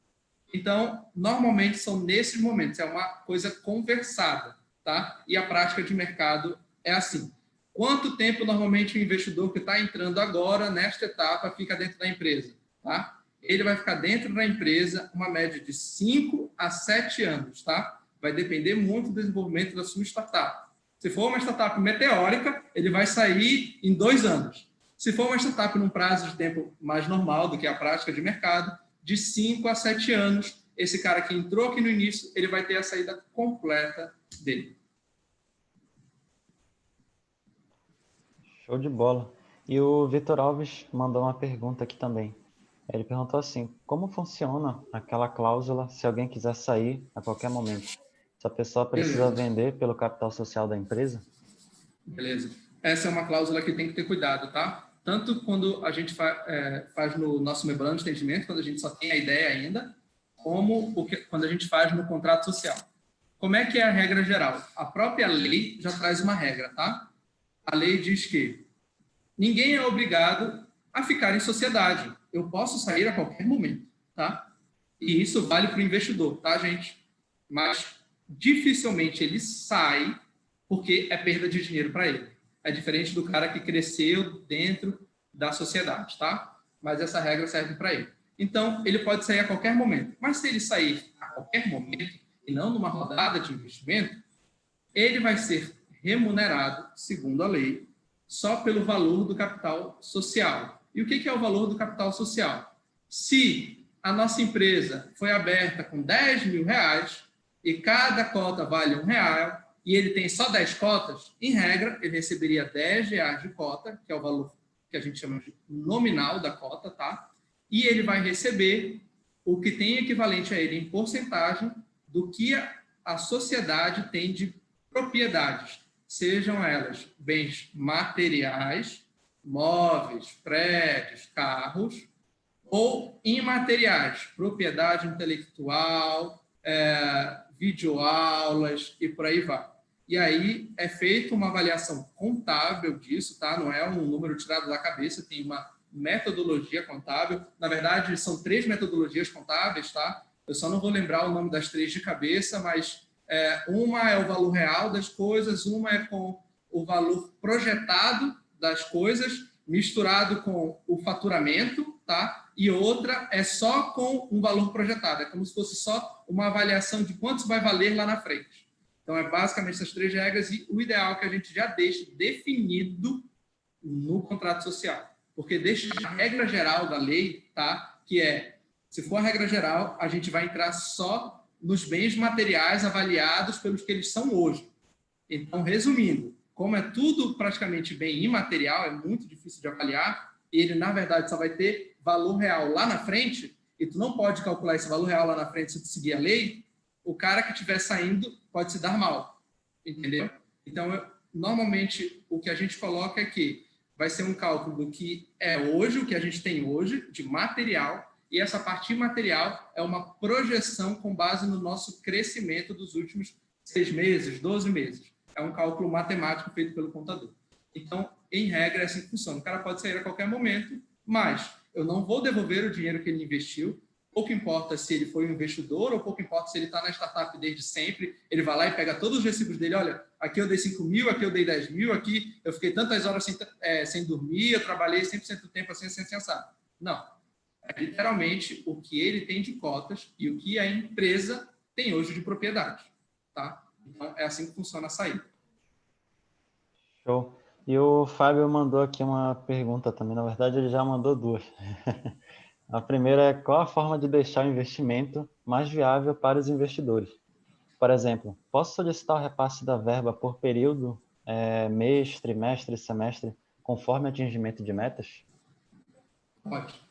Então, normalmente são nesses momentos, é uma coisa conversada, tá? E a prática de mercado é assim. Quanto tempo normalmente o investidor que está entrando agora nesta etapa fica dentro da empresa, tá? Ele vai ficar dentro da empresa uma média de 5 a 7 anos, tá? Vai depender muito do desenvolvimento da sua startup. Se for uma startup meteórica, ele vai sair em 2 anos. Se for uma startup num prazo de tempo mais normal do que a prática de mercado, de 5 a 7 anos, esse cara que entrou aqui no início, ele vai ter a saída completa dele.
Show de bola. E o Vitor Alves mandou uma pergunta aqui também. Ele perguntou assim, como funciona aquela cláusula se alguém quiser sair a qualquer momento? Se a pessoa precisa
Beleza.
vender pelo capital social da empresa?
Beleza. Essa é uma cláusula que tem que ter cuidado, tá? Tanto quando a gente faz no nosso memorando de entendimento, quando a gente só tem a ideia ainda, como quando a gente faz no contrato social. Como é que é a regra geral? A própria lei já traz uma regra, tá? A lei diz que ninguém é obrigado a ficar em sociedade. Eu posso sair a qualquer momento, tá? E isso vale para o investidor, tá, gente? Mas dificilmente ele sai porque é perda de dinheiro para ele. É diferente do cara que cresceu dentro da sociedade, tá? Mas essa regra serve para ele. Então, ele pode sair a qualquer momento. Mas se ele sair a qualquer momento, e não numa rodada de investimento, ele vai ser remunerado, segundo a lei, só pelo valor do capital social. E o que é o valor do capital social? Se a nossa empresa foi aberta com 10 mil reais e cada cota vale R$1, e ele tem só 10 cotas, em regra, ele receberia R$10 de cota, que é o valor que a gente chama de nominal da cota, tá? E ele vai receber o que tem equivalente a ele em porcentagem do que a sociedade tem de propriedades, sejam elas bens materiais, móveis, prédios, carros, ou imateriais, propriedade intelectual, videoaulas e por aí vai. E aí é feita uma avaliação contábil disso, tá? Não é um número tirado da cabeça, tem uma metodologia contábil. Na verdade, são 3 metodologias contábeis, tá? Eu só não vou lembrar o nome das 3 de cabeça, mas uma é o valor real das coisas, uma é com o valor projetado das coisas, misturado com o faturamento, tá? E outra é só com um valor projetado. É como se fosse só uma avaliação de quanto vai valer lá na frente. Então, é basicamente essas 3 regras e o ideal é que a gente já deixe definido no contrato social. Porque deixa a regra geral da lei, tá? Que é, se for a regra geral, a gente vai entrar só nos bens materiais avaliados pelos que eles são hoje. Então, resumindo, como é tudo praticamente bem imaterial, é muito difícil de avaliar, ele, na verdade, só vai ter valor real lá na frente, e tu não pode calcular esse valor real lá na frente se tu seguir a lei, o cara que estiver saindo pode se dar mal, entendeu? Então, normalmente, o que a gente coloca é que vai ser um cálculo do que é hoje, o que a gente tem hoje, de material, e essa parte imaterial é uma projeção com base no nosso crescimento dos últimos 6 meses, 12 meses. É um cálculo matemático feito pelo contador. Então, em regra, é assim que funciona. O cara pode sair a qualquer momento, mas eu não vou devolver o dinheiro que ele investiu. Pouco importa se ele foi um investidor ou pouco importa se ele está na startup desde sempre. Ele vai lá e pega todos os recibos dele. Olha, aqui eu dei 5 mil, aqui eu dei 10 mil, aqui eu fiquei tantas horas sem dormir, eu trabalhei 100% do tempo assim, sem saber. Não. É literalmente o que ele tem de cotas e o que a empresa tem hoje de propriedade. Tá? Então, é assim que funciona a saída.
Show. E o Fábio mandou aqui uma pergunta também. Na verdade, ele já mandou 2. A primeira é qual a forma de deixar o investimento mais viável para os investidores? Por exemplo, posso solicitar o repasse da verba por período, mês, trimestre, semestre, conforme atingimento de metas?
Pode.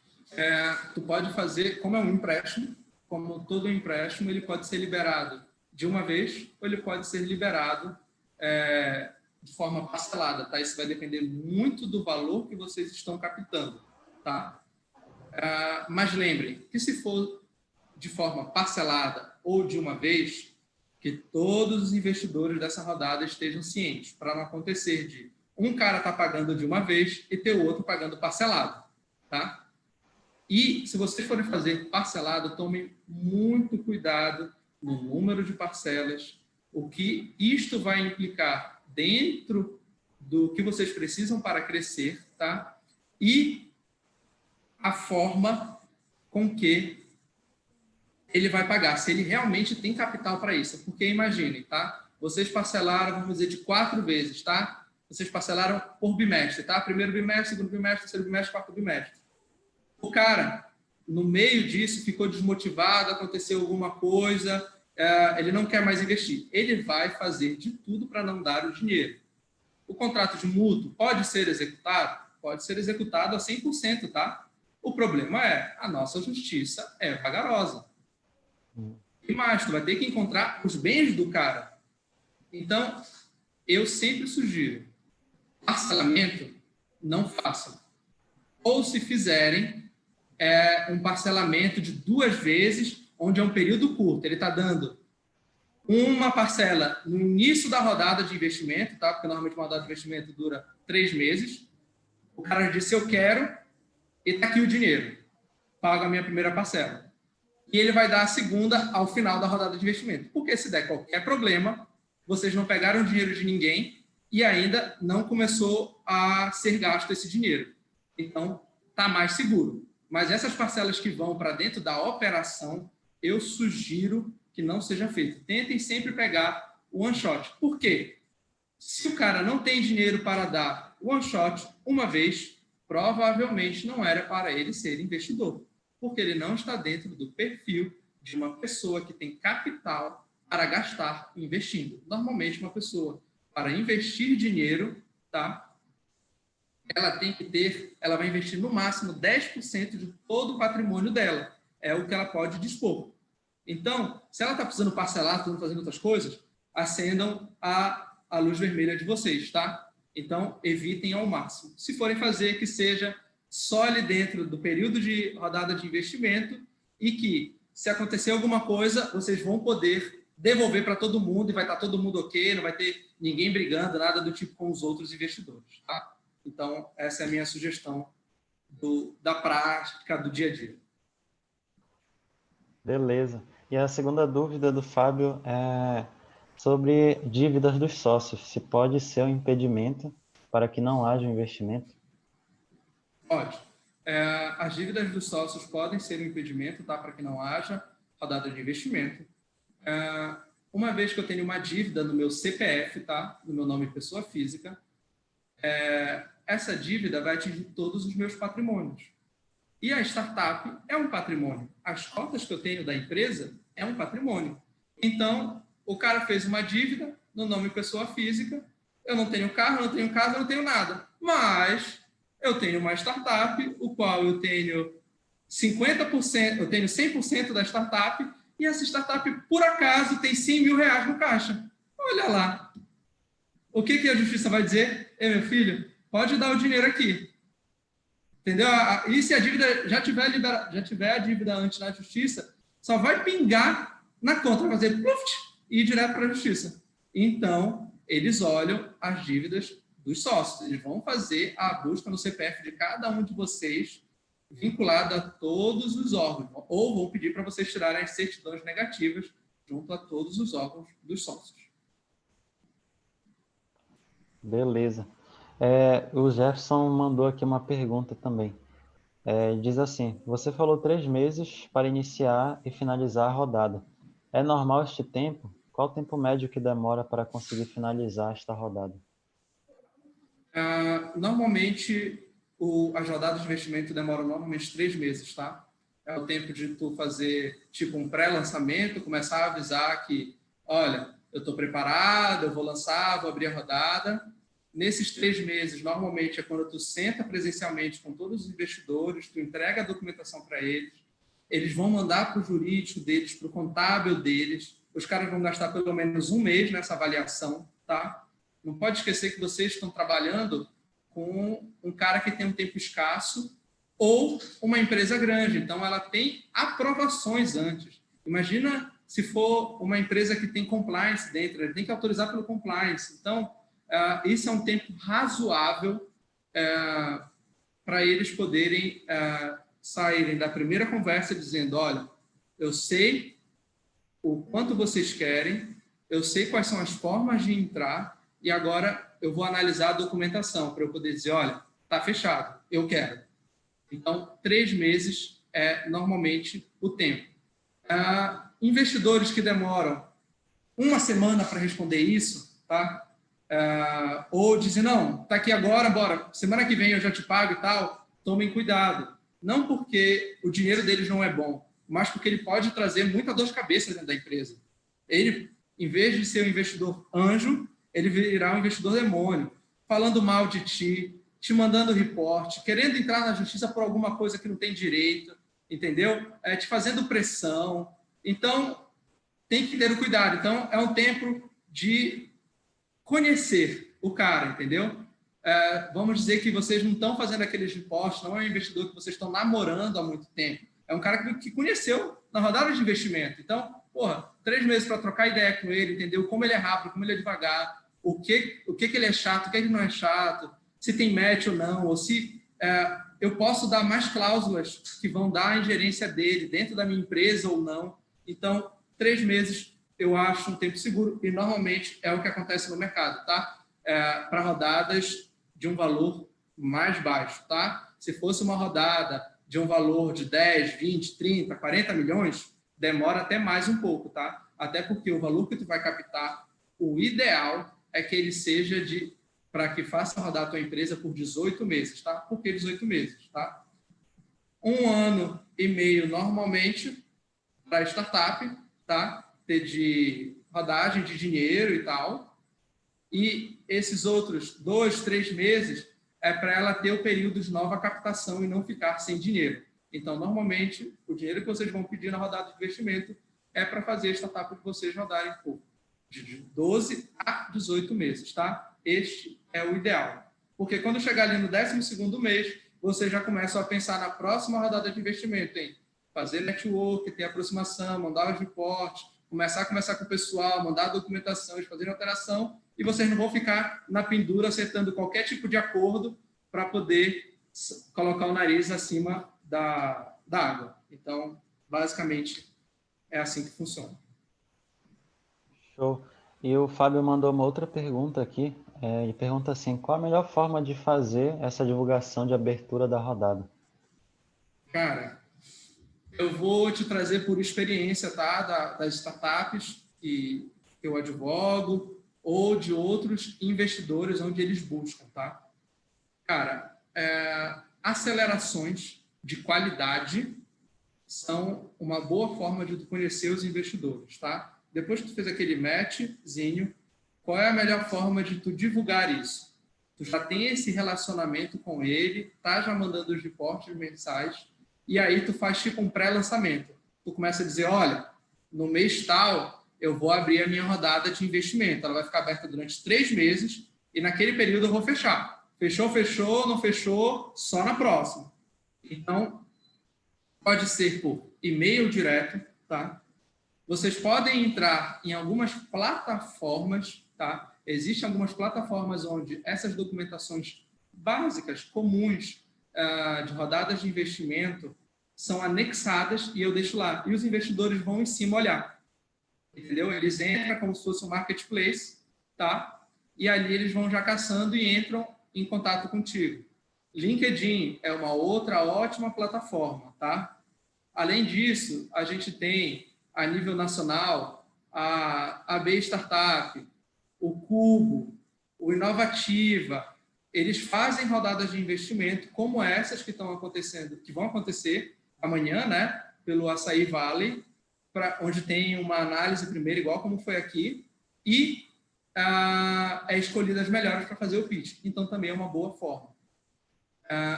Tu pode fazer, como é um empréstimo, como todo empréstimo, ele pode ser liberado de uma vez ou ele pode ser liberado de forma parcelada, tá? Isso vai depender muito do valor que vocês estão captando, tá? Mas lembrem que se for de forma parcelada ou de uma vez, que todos os investidores dessa rodada estejam cientes, para não acontecer de um cara tá pagando de uma vez e ter o outro pagando parcelado, tá? E se vocês forem fazer parcelado, tomem muito cuidado no número de parcelas, o que isto vai implicar dentro do que vocês precisam para crescer, tá? E a forma com que ele vai pagar, se ele realmente tem capital para isso. Porque imaginem, tá? Vocês parcelaram, vamos dizer, de 4 vezes, tá? Vocês parcelaram por bimestre, tá? Primeiro bimestre, segundo bimestre, terceiro bimestre, quarto bimestre. O cara, no meio disso, ficou desmotivado, aconteceu alguma coisa, ele não quer mais investir. Ele vai fazer de tudo para não dar o dinheiro. O contrato de mútuo pode ser executado? Pode ser executado a 100%, tá? O problema é, a nossa justiça é vagarosa. E mais, tu vai ter que encontrar os bens do cara. Então, eu sempre sugiro, parcelamento, não façam. Ou se fizerem, um parcelamento de 2 vezes, onde é um período curto. Ele está dando uma parcela no início da rodada de investimento, tá? Porque normalmente uma rodada de investimento dura 3 meses. O cara disse, eu quero, e está aqui o dinheiro. Paga a minha primeira parcela. E ele vai dar a segunda ao final da rodada de investimento. Porque se der qualquer problema, vocês não pegaram o dinheiro de ninguém e ainda não começou a ser gasto esse dinheiro. Então, está mais seguro. Mas essas parcelas que vão para dentro da operação, eu sugiro que não seja feito. Tentem sempre pegar o one shot. Por quê? Se o cara não tem dinheiro para dar one shot uma vez, provavelmente não era para ele ser investidor, porque ele não está dentro do perfil de uma pessoa que tem capital para gastar investindo. Normalmente, uma pessoa, para investir dinheiro, tá? Ela vai investir no máximo 10% de todo o patrimônio dela. É o que ela pode dispor. Então, se ela está precisando parcelar, fazendo outras coisas, acendam a luz vermelha de vocês, tá? Então, evitem ao máximo. Se forem fazer, que seja só ali dentro do período de rodada de investimento e que, se acontecer alguma coisa, vocês vão poder devolver para todo mundo e vai estar todo mundo ok, não vai ter ninguém brigando, nada do tipo com os outros investidores, tá? Então, essa é a minha sugestão da prática do dia a dia.
Beleza. E a segunda dúvida do Fábio é sobre dívidas dos sócios. Se pode ser um impedimento para que não haja investimento?
Pode. As dívidas dos sócios podem ser um impedimento, tá? Para que não haja rodada de investimento. Uma vez que eu tenho uma dívida no meu CPF, tá? No meu nome pessoa física, essa dívida vai atingir todos os meus patrimônios. E a startup é um patrimônio. As cotas que eu tenho da empresa é um patrimônio. Então, o cara fez uma dívida no nome pessoa física, eu não tenho carro, não tenho casa, não tenho nada. Mas eu tenho uma startup, o qual eu tenho 50%, eu tenho 100% da startup, e essa startup, por acaso, tem 100 mil reais no caixa. Olha lá. O que a justiça vai dizer? Meu filho, pode dar o dinheiro aqui. Entendeu? E se a dívida já tiver a dívida antes na justiça, só vai pingar na conta, vai fazer pluft, e ir direto para a justiça. Então, eles olham as dívidas dos sócios. Eles vão fazer a busca no CPF de cada um de vocês, vinculado a todos os órgãos, ou vão pedir para vocês tirarem as certidões negativas junto a todos os órgãos dos sócios.
Beleza. O Jefferson mandou aqui uma pergunta também. Diz assim, você falou 3 meses para iniciar e finalizar a rodada. É normal este tempo? Qual o tempo médio que demora para conseguir finalizar esta rodada?
Normalmente, as rodadas de investimento demoram normalmente 3 meses, tá? É o tempo de tu fazer tipo um pré-lançamento, começar a avisar que, olha, eu estou preparado, eu vou lançar, vou abrir a rodada. Nesses 3 meses, normalmente é quando tu senta presencialmente com todos os investidores, tu entrega a documentação para eles, eles vão mandar para o jurídico deles, para o contábil deles, os caras vão gastar pelo menos 1 mês nessa avaliação, tá? Não pode esquecer que vocês estão trabalhando com um cara que tem um tempo escasso ou uma empresa grande, então ela tem aprovações antes. Imagina se for uma empresa que tem compliance dentro, ele tem que autorizar pelo compliance. Então, isso é um tempo razoável para eles poderem saírem da primeira conversa dizendo, olha, eu sei o quanto vocês querem, eu sei quais são as formas de entrar e agora eu vou analisar a documentação para eu poder dizer, olha, está fechado, eu quero. Então, 3 meses é normalmente o tempo. Investidores que demoram 1 semana para responder isso, tá? Ou dizem, não, está aqui agora, bora, semana que vem eu já te pago e tal, tomem cuidado. Não porque o dinheiro deles não é bom, mas porque ele pode trazer muita dor de cabeça dentro da empresa. Ele, em vez de ser um investidor anjo, ele virá um investidor demônio. falando mal de ti, te mandando reporte, querendo entrar na justiça por alguma coisa que não tem direito, entendeu? Te fazendo pressão. Então, tem que ter o cuidado. Então, é um tempo de conhecer o cara, entendeu? Vamos dizer que vocês não estão fazendo aqueles reportes, não é um investidor que vocês estão namorando há muito tempo. É um cara que conheceu na rodada de investimento. Então, 3 meses para trocar ideia com ele, entendeu? Como ele é rápido, como ele é devagar, o que ele é chato, o que ele não é chato, se tem match ou não, ou se eu posso dar mais cláusulas que vão dar a ingerência dele dentro da minha empresa ou não. Então, 3 meses eu acho um tempo seguro e normalmente é o que acontece no mercado, tá? Para rodadas de um valor mais baixo, tá? Se fosse uma rodada de um valor de 10, 20, 30, 40 milhões, demora até mais um pouco, tá? Até porque o valor que tu vai captar, o ideal é que ele seja para que faça rodar a tua empresa por 18 meses, tá? Por que 18 meses, tá? 1 ano e meio normalmente para startup, tá? Ter de rodagem de dinheiro e tal. E esses outros 2, 3 meses é para ela ter o período de nova captação e não ficar sem dinheiro. Então, normalmente, o dinheiro que vocês vão pedir na rodada de investimento é para fazer a startup de vocês rodarem por de 12 a 18 meses, tá? Este é o ideal. Porque quando chegar ali no 12º mês, você já começa a pensar na próxima rodada de investimento, em fazer network, ter aproximação, mandar os reportes, começar a conversar com o pessoal, mandar documentações, fazer alteração, e vocês não vão ficar na pendura acertando qualquer tipo de acordo para poder colocar o nariz acima da água. Então, basicamente, é assim que funciona.
Show. E o Fábio mandou uma outra pergunta aqui. Ele pergunta assim, qual a melhor forma de fazer essa divulgação de abertura da rodada?
Cara, eu vou te trazer por experiência, tá? Das startups que eu advogo ou de outros investidores onde eles buscam, tá? Cara, acelerações de qualidade são uma boa forma de tu conhecer os investidores, tá? Depois que tu fez aquele matchzinho, qual é a melhor forma de tu divulgar isso? Tu já tem esse relacionamento com ele, tá já mandando os reportes mensais, e aí tu faz tipo um pré-lançamento. Tu começa a dizer, olha, no mês tal, eu vou abrir a minha rodada de investimento. Ela vai ficar aberta durante 3 meses, e naquele período eu vou fechar. Fechou, fechou, não fechou, só na próxima. Então, pode ser por e-mail direto, tá? Vocês podem entrar em algumas plataformas, tá? Existem algumas plataformas onde essas documentações básicas, comuns, de rodadas de investimento, são anexadas e eu deixo lá. E os investidores vão em cima olhar. Entendeu? Eles entram como se fosse um marketplace, tá? E ali eles vão já caçando e entram em contato contigo. LinkedIn é uma outra ótima plataforma, tá? Além disso, a gente tem, a nível nacional, a AB Startup, o Cubo, o Inovativa. Eles fazem rodadas de investimento como essas que estão acontecendo, que vão acontecer amanhã, né? Pelo Açaí Valley, onde tem uma análise primeiro, igual como foi aqui, e é escolhido as melhores para fazer o pitch. Então, também é uma boa forma.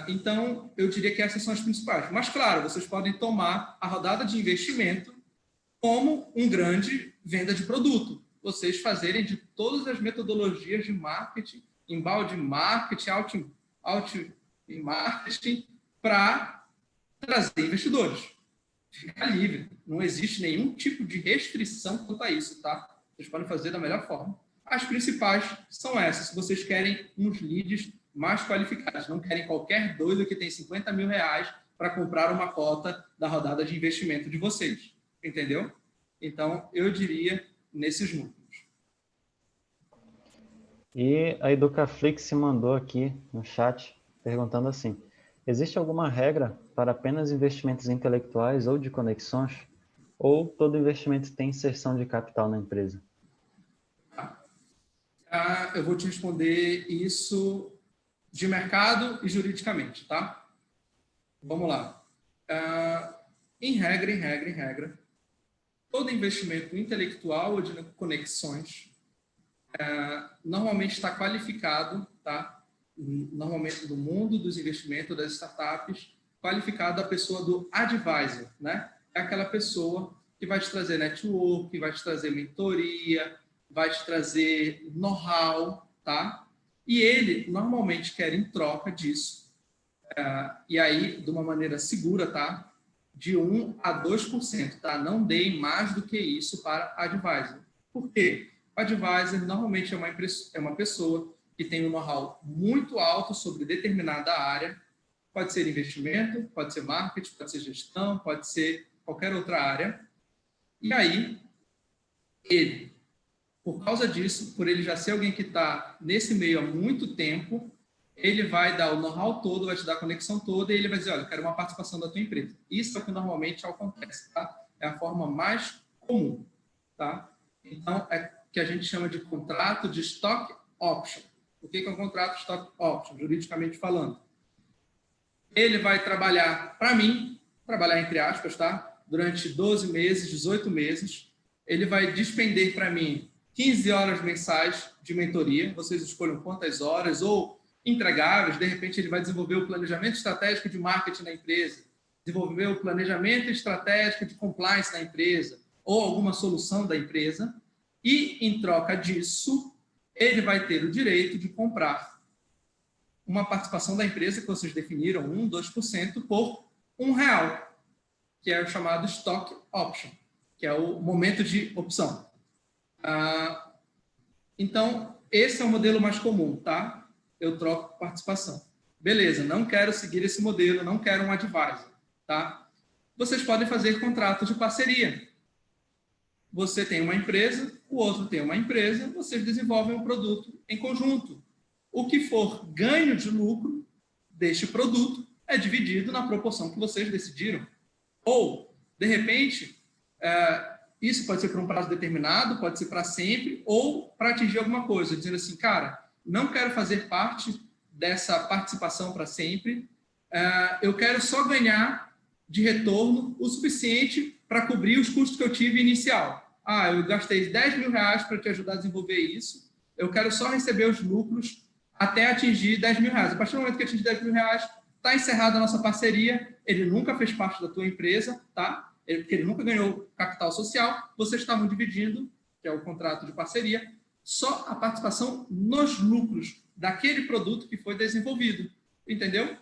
Então, eu diria que essas são as principais. Mas, claro, vocês podem tomar a rodada de investimento como um grande venda de produto. Vocês fazerem de todas as metodologias de marketing, inbound marketing, out marketing, para trazer investidores. Fica livre. Não existe nenhum tipo de restrição quanto a isso, tá? Vocês podem fazer da melhor forma. As principais são essas. Se vocês querem uns leads mais qualificados, não querem qualquer doido que tem 50 mil reais para comprar uma cota da rodada de investimento de vocês. Entendeu? Então, eu diria nesses números.
E a Educaflix se mandou aqui no chat perguntando assim, existe alguma regra para apenas investimentos intelectuais ou de conexões? Ou todo investimento tem inserção de capital na empresa?
Eu vou te responder isso de mercado e juridicamente, tá? Vamos lá. Em regra, todo investimento intelectual ou de conexões normalmente está qualificado, tá? Normalmente, no mundo dos investimentos, das startups, qualificado a pessoa do advisor, né? É aquela pessoa que vai te trazer network, vai te trazer mentoria, vai te trazer know-how, tá? E ele, normalmente, quer em troca disso, e aí, de uma maneira segura, tá? De 1 a 2%, tá? Não deem mais do que isso para advisor. Por quê? O advisor, normalmente, é uma pessoa que tem um know-how muito alto sobre determinada área. Pode ser investimento, pode ser marketing, pode ser gestão, pode ser qualquer outra área. E aí, ele, por causa disso, por ele já ser alguém que está nesse meio há muito tempo, ele vai dar o know-how todo, vai te dar a conexão toda, e ele vai dizer, olha, eu quero uma participação da tua empresa. Isso é o que normalmente acontece, tá? É a forma mais comum, tá? Então, é o que a gente chama de contrato de stock option. O que é um contrato de stock option, juridicamente falando? Ele vai trabalhar para mim, trabalhar entre aspas, tá? Durante 12 meses, 18 meses. Ele vai despender para mim 15 horas mensais de mentoria. Vocês escolham quantas horas, ou entregáveis. De repente, ele vai desenvolver o planejamento estratégico de marketing na empresa, desenvolver o planejamento estratégico de compliance na empresa, ou alguma solução da empresa. E, em troca disso, ele vai ter o direito de comprar uma participação da empresa que vocês definiram, 1, 2%, por R$1, que é o chamado stock option, que é o momento de opção. Então, esse é o modelo mais comum, tá? Eu troco participação. Beleza, não quero seguir esse modelo, não quero um advisor, tá? Vocês podem fazer contratos de parceria. Você tem uma empresa, o outro tem uma empresa, vocês desenvolvem um produto em conjunto. O que for ganho de lucro deste produto é dividido na proporção que vocês decidiram. Ou, de repente, isso pode ser por um prazo determinado, pode ser para sempre, ou para atingir alguma coisa, dizendo assim, cara, não quero fazer parte dessa participação para sempre, eu quero só ganhar de retorno o suficiente para cobrir os custos que eu tive inicial. Eu gastei R$10.000 para te ajudar a desenvolver isso, eu quero só receber os lucros até atingir R$10.000. A partir do momento que atingir R$10.000, está encerrada a nossa parceria, ele nunca fez parte da tua empresa, tá? Porque ele nunca ganhou capital social, vocês estavam dividindo, que é o contrato de parceria, só a participação nos lucros daquele produto que foi desenvolvido, entendeu?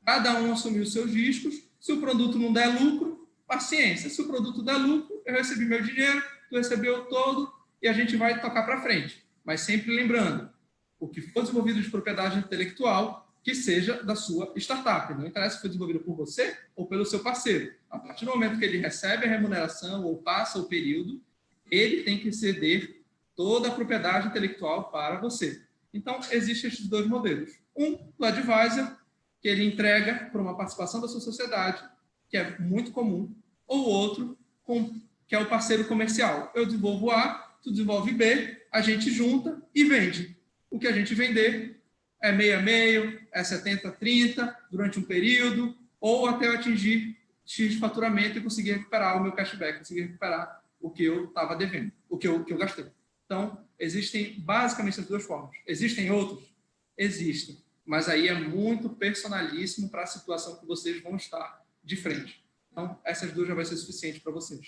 Cada um assumiu os seus riscos, se o produto não der lucro, paciência, se o produto der lucro, eu recebi meu dinheiro, tu recebeu todo, e a gente vai tocar para frente. Mas sempre lembrando, o que for desenvolvido de propriedade intelectual, que seja da sua startup. Não interessa se foi desenvolvido por você ou pelo seu parceiro. A partir do momento que ele recebe a remuneração ou passa o período, ele tem que ceder toda a propriedade intelectual para você. Então, existem esses dois modelos. Um, do advisor, que ele entrega para uma participação da sua sociedade, que é muito comum, ou outro, que é o parceiro comercial. Eu desenvolvo A, tu desenvolve B, a gente junta e vende. O que a gente vender é meio a meio, é 70-30 durante um período, ou até eu atingir X de faturamento e conseguir recuperar o meu cashback, conseguir recuperar o que eu estava devendo, o que eu gastei. Então, existem basicamente essas duas formas. Existem outros? Existem. Mas aí é muito personalíssimo para a situação que vocês vão estar de frente. Então, essas duas já vai ser suficiente para vocês.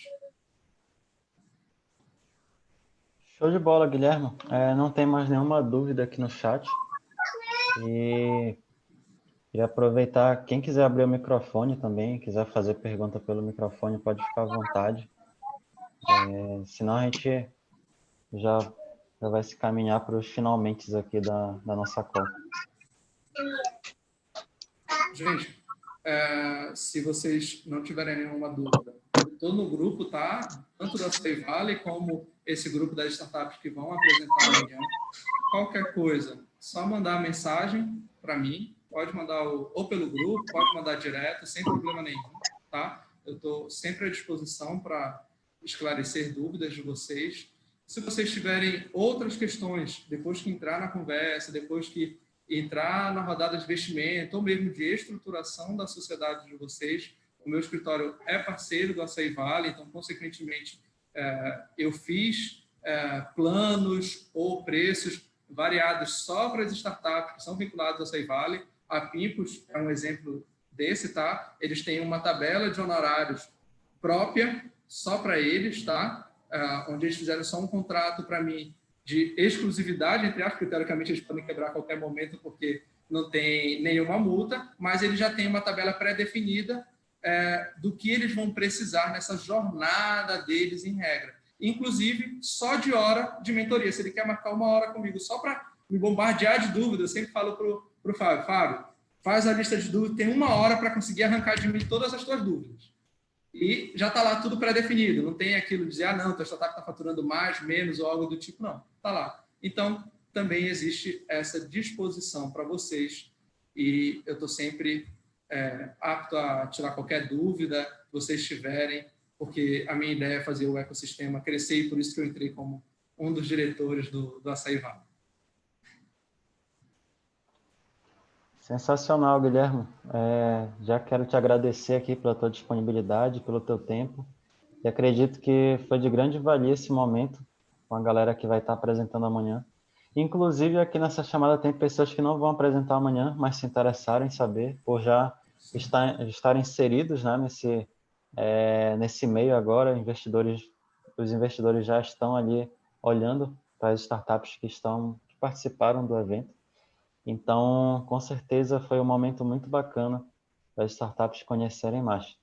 Show de bola, Guilherme. Não tem mais nenhuma dúvida aqui no chat. E aproveitar, quem quiser abrir o microfone também, quiser fazer pergunta pelo microfone, pode ficar à vontade. Senão a gente já vai se caminhar para os finalmente aqui da nossa call.
Gente, se vocês não tiverem nenhuma dúvida, estou no grupo, tá? Tanto da Say Valley como esse grupo das startups que vão apresentar amanhã. Qualquer coisa, só mandar mensagem para mim, pode mandar ou pelo grupo, pode mandar direto, sem problema nenhum, tá? Eu estou sempre à disposição para esclarecer dúvidas de vocês. Se vocês tiverem outras questões, depois que entrar na conversa, depois que entrar na rodada de investimento, ou mesmo de estruturação da sociedade de vocês, o meu escritório é parceiro do Açaí Vale, então, consequentemente, eu fiz planos ou preços variados só para as startups que são vinculadas ao Say Valley. A Pimpos é um exemplo desse, tá? Eles têm uma tabela de honorários própria só para eles, tá? Onde eles fizeram só um contrato para mim de exclusividade, entre aspas, porque teoricamente eles podem quebrar a qualquer momento porque não tem nenhuma multa, mas eles já têm uma tabela pré-definida do que eles vão precisar nessa jornada deles em regra. Inclusive, só de hora de mentoria. Se ele quer marcar uma hora comigo só para me bombardear de dúvidas, eu sempre falo para o Fábio, Fábio, faz a lista de dúvidas, tem 1 hora para conseguir arrancar de mim todas as tuas dúvidas. E já está lá tudo pré-definido. Não tem aquilo de dizer, não, tua startup está faturando mais, menos ou algo do tipo, não. Está lá. Então, também existe essa disposição para vocês e eu estou sempre apto a tirar qualquer dúvida que vocês tiverem, porque a minha ideia é fazer o ecossistema crescer e por isso que eu entrei como um dos diretores do Açaí Valley.
Sensacional, Guilherme. Já quero te agradecer aqui pela tua disponibilidade, pelo teu tempo. E acredito que foi de grande valia esse momento com a galera que vai estar apresentando amanhã. Inclusive, aqui nessa chamada tem pessoas que não vão apresentar amanhã, mas se interessaram em saber, por já estarem inseridos, né, nesse meio agora. Os investidores já estão ali olhando para as startups que participaram do evento. Então, com certeza, foi um momento muito bacana para as startups conhecerem mais.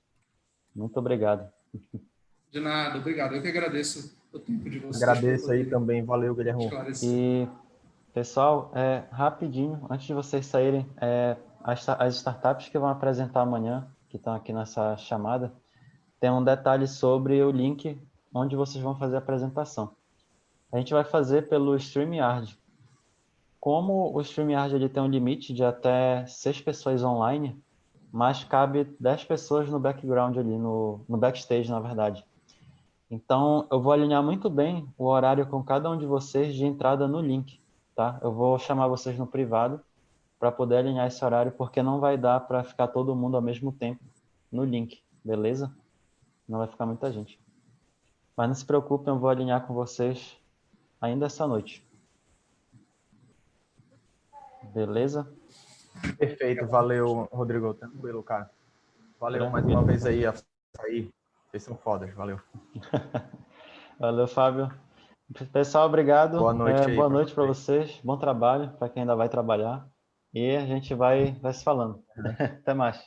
Muito obrigado.
De nada, obrigado. Eu que agradeço o tempo de vocês.
Agradeço aí também. Valeu, Guilherme.
E, pessoal, rapidinho, antes de vocês saírem, as startups que vão apresentar amanhã, que estão aqui nessa chamada, tem um detalhe sobre o link onde vocês vão fazer a apresentação. A gente vai fazer pelo StreamYard. Como o StreamYard ele tem um limite de até 6 pessoas online, mas cabe 10 pessoas no background ali, no backstage, na verdade. Então, eu vou alinhar muito bem o horário com cada um de vocês de entrada no link, tá? Eu vou chamar vocês no privado para poder alinhar esse horário, porque não vai dar para ficar todo mundo ao mesmo tempo no link, beleza? Não vai ficar muita gente. Mas não se preocupem, eu vou alinhar com vocês ainda essa noite. Beleza?
Perfeito, valeu, Rodrigo. Tranquilo, cara. Valeu mais uma vez aí. Vocês são fodas, valeu.
Valeu, Fábio. Pessoal, obrigado.
Boa noite aí.
Boa noite para vocês. Bom trabalho para quem ainda vai trabalhar. E a gente vai se falando. Até mais.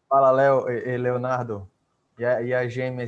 Fala, Léo e Leonardo. E as gêmeas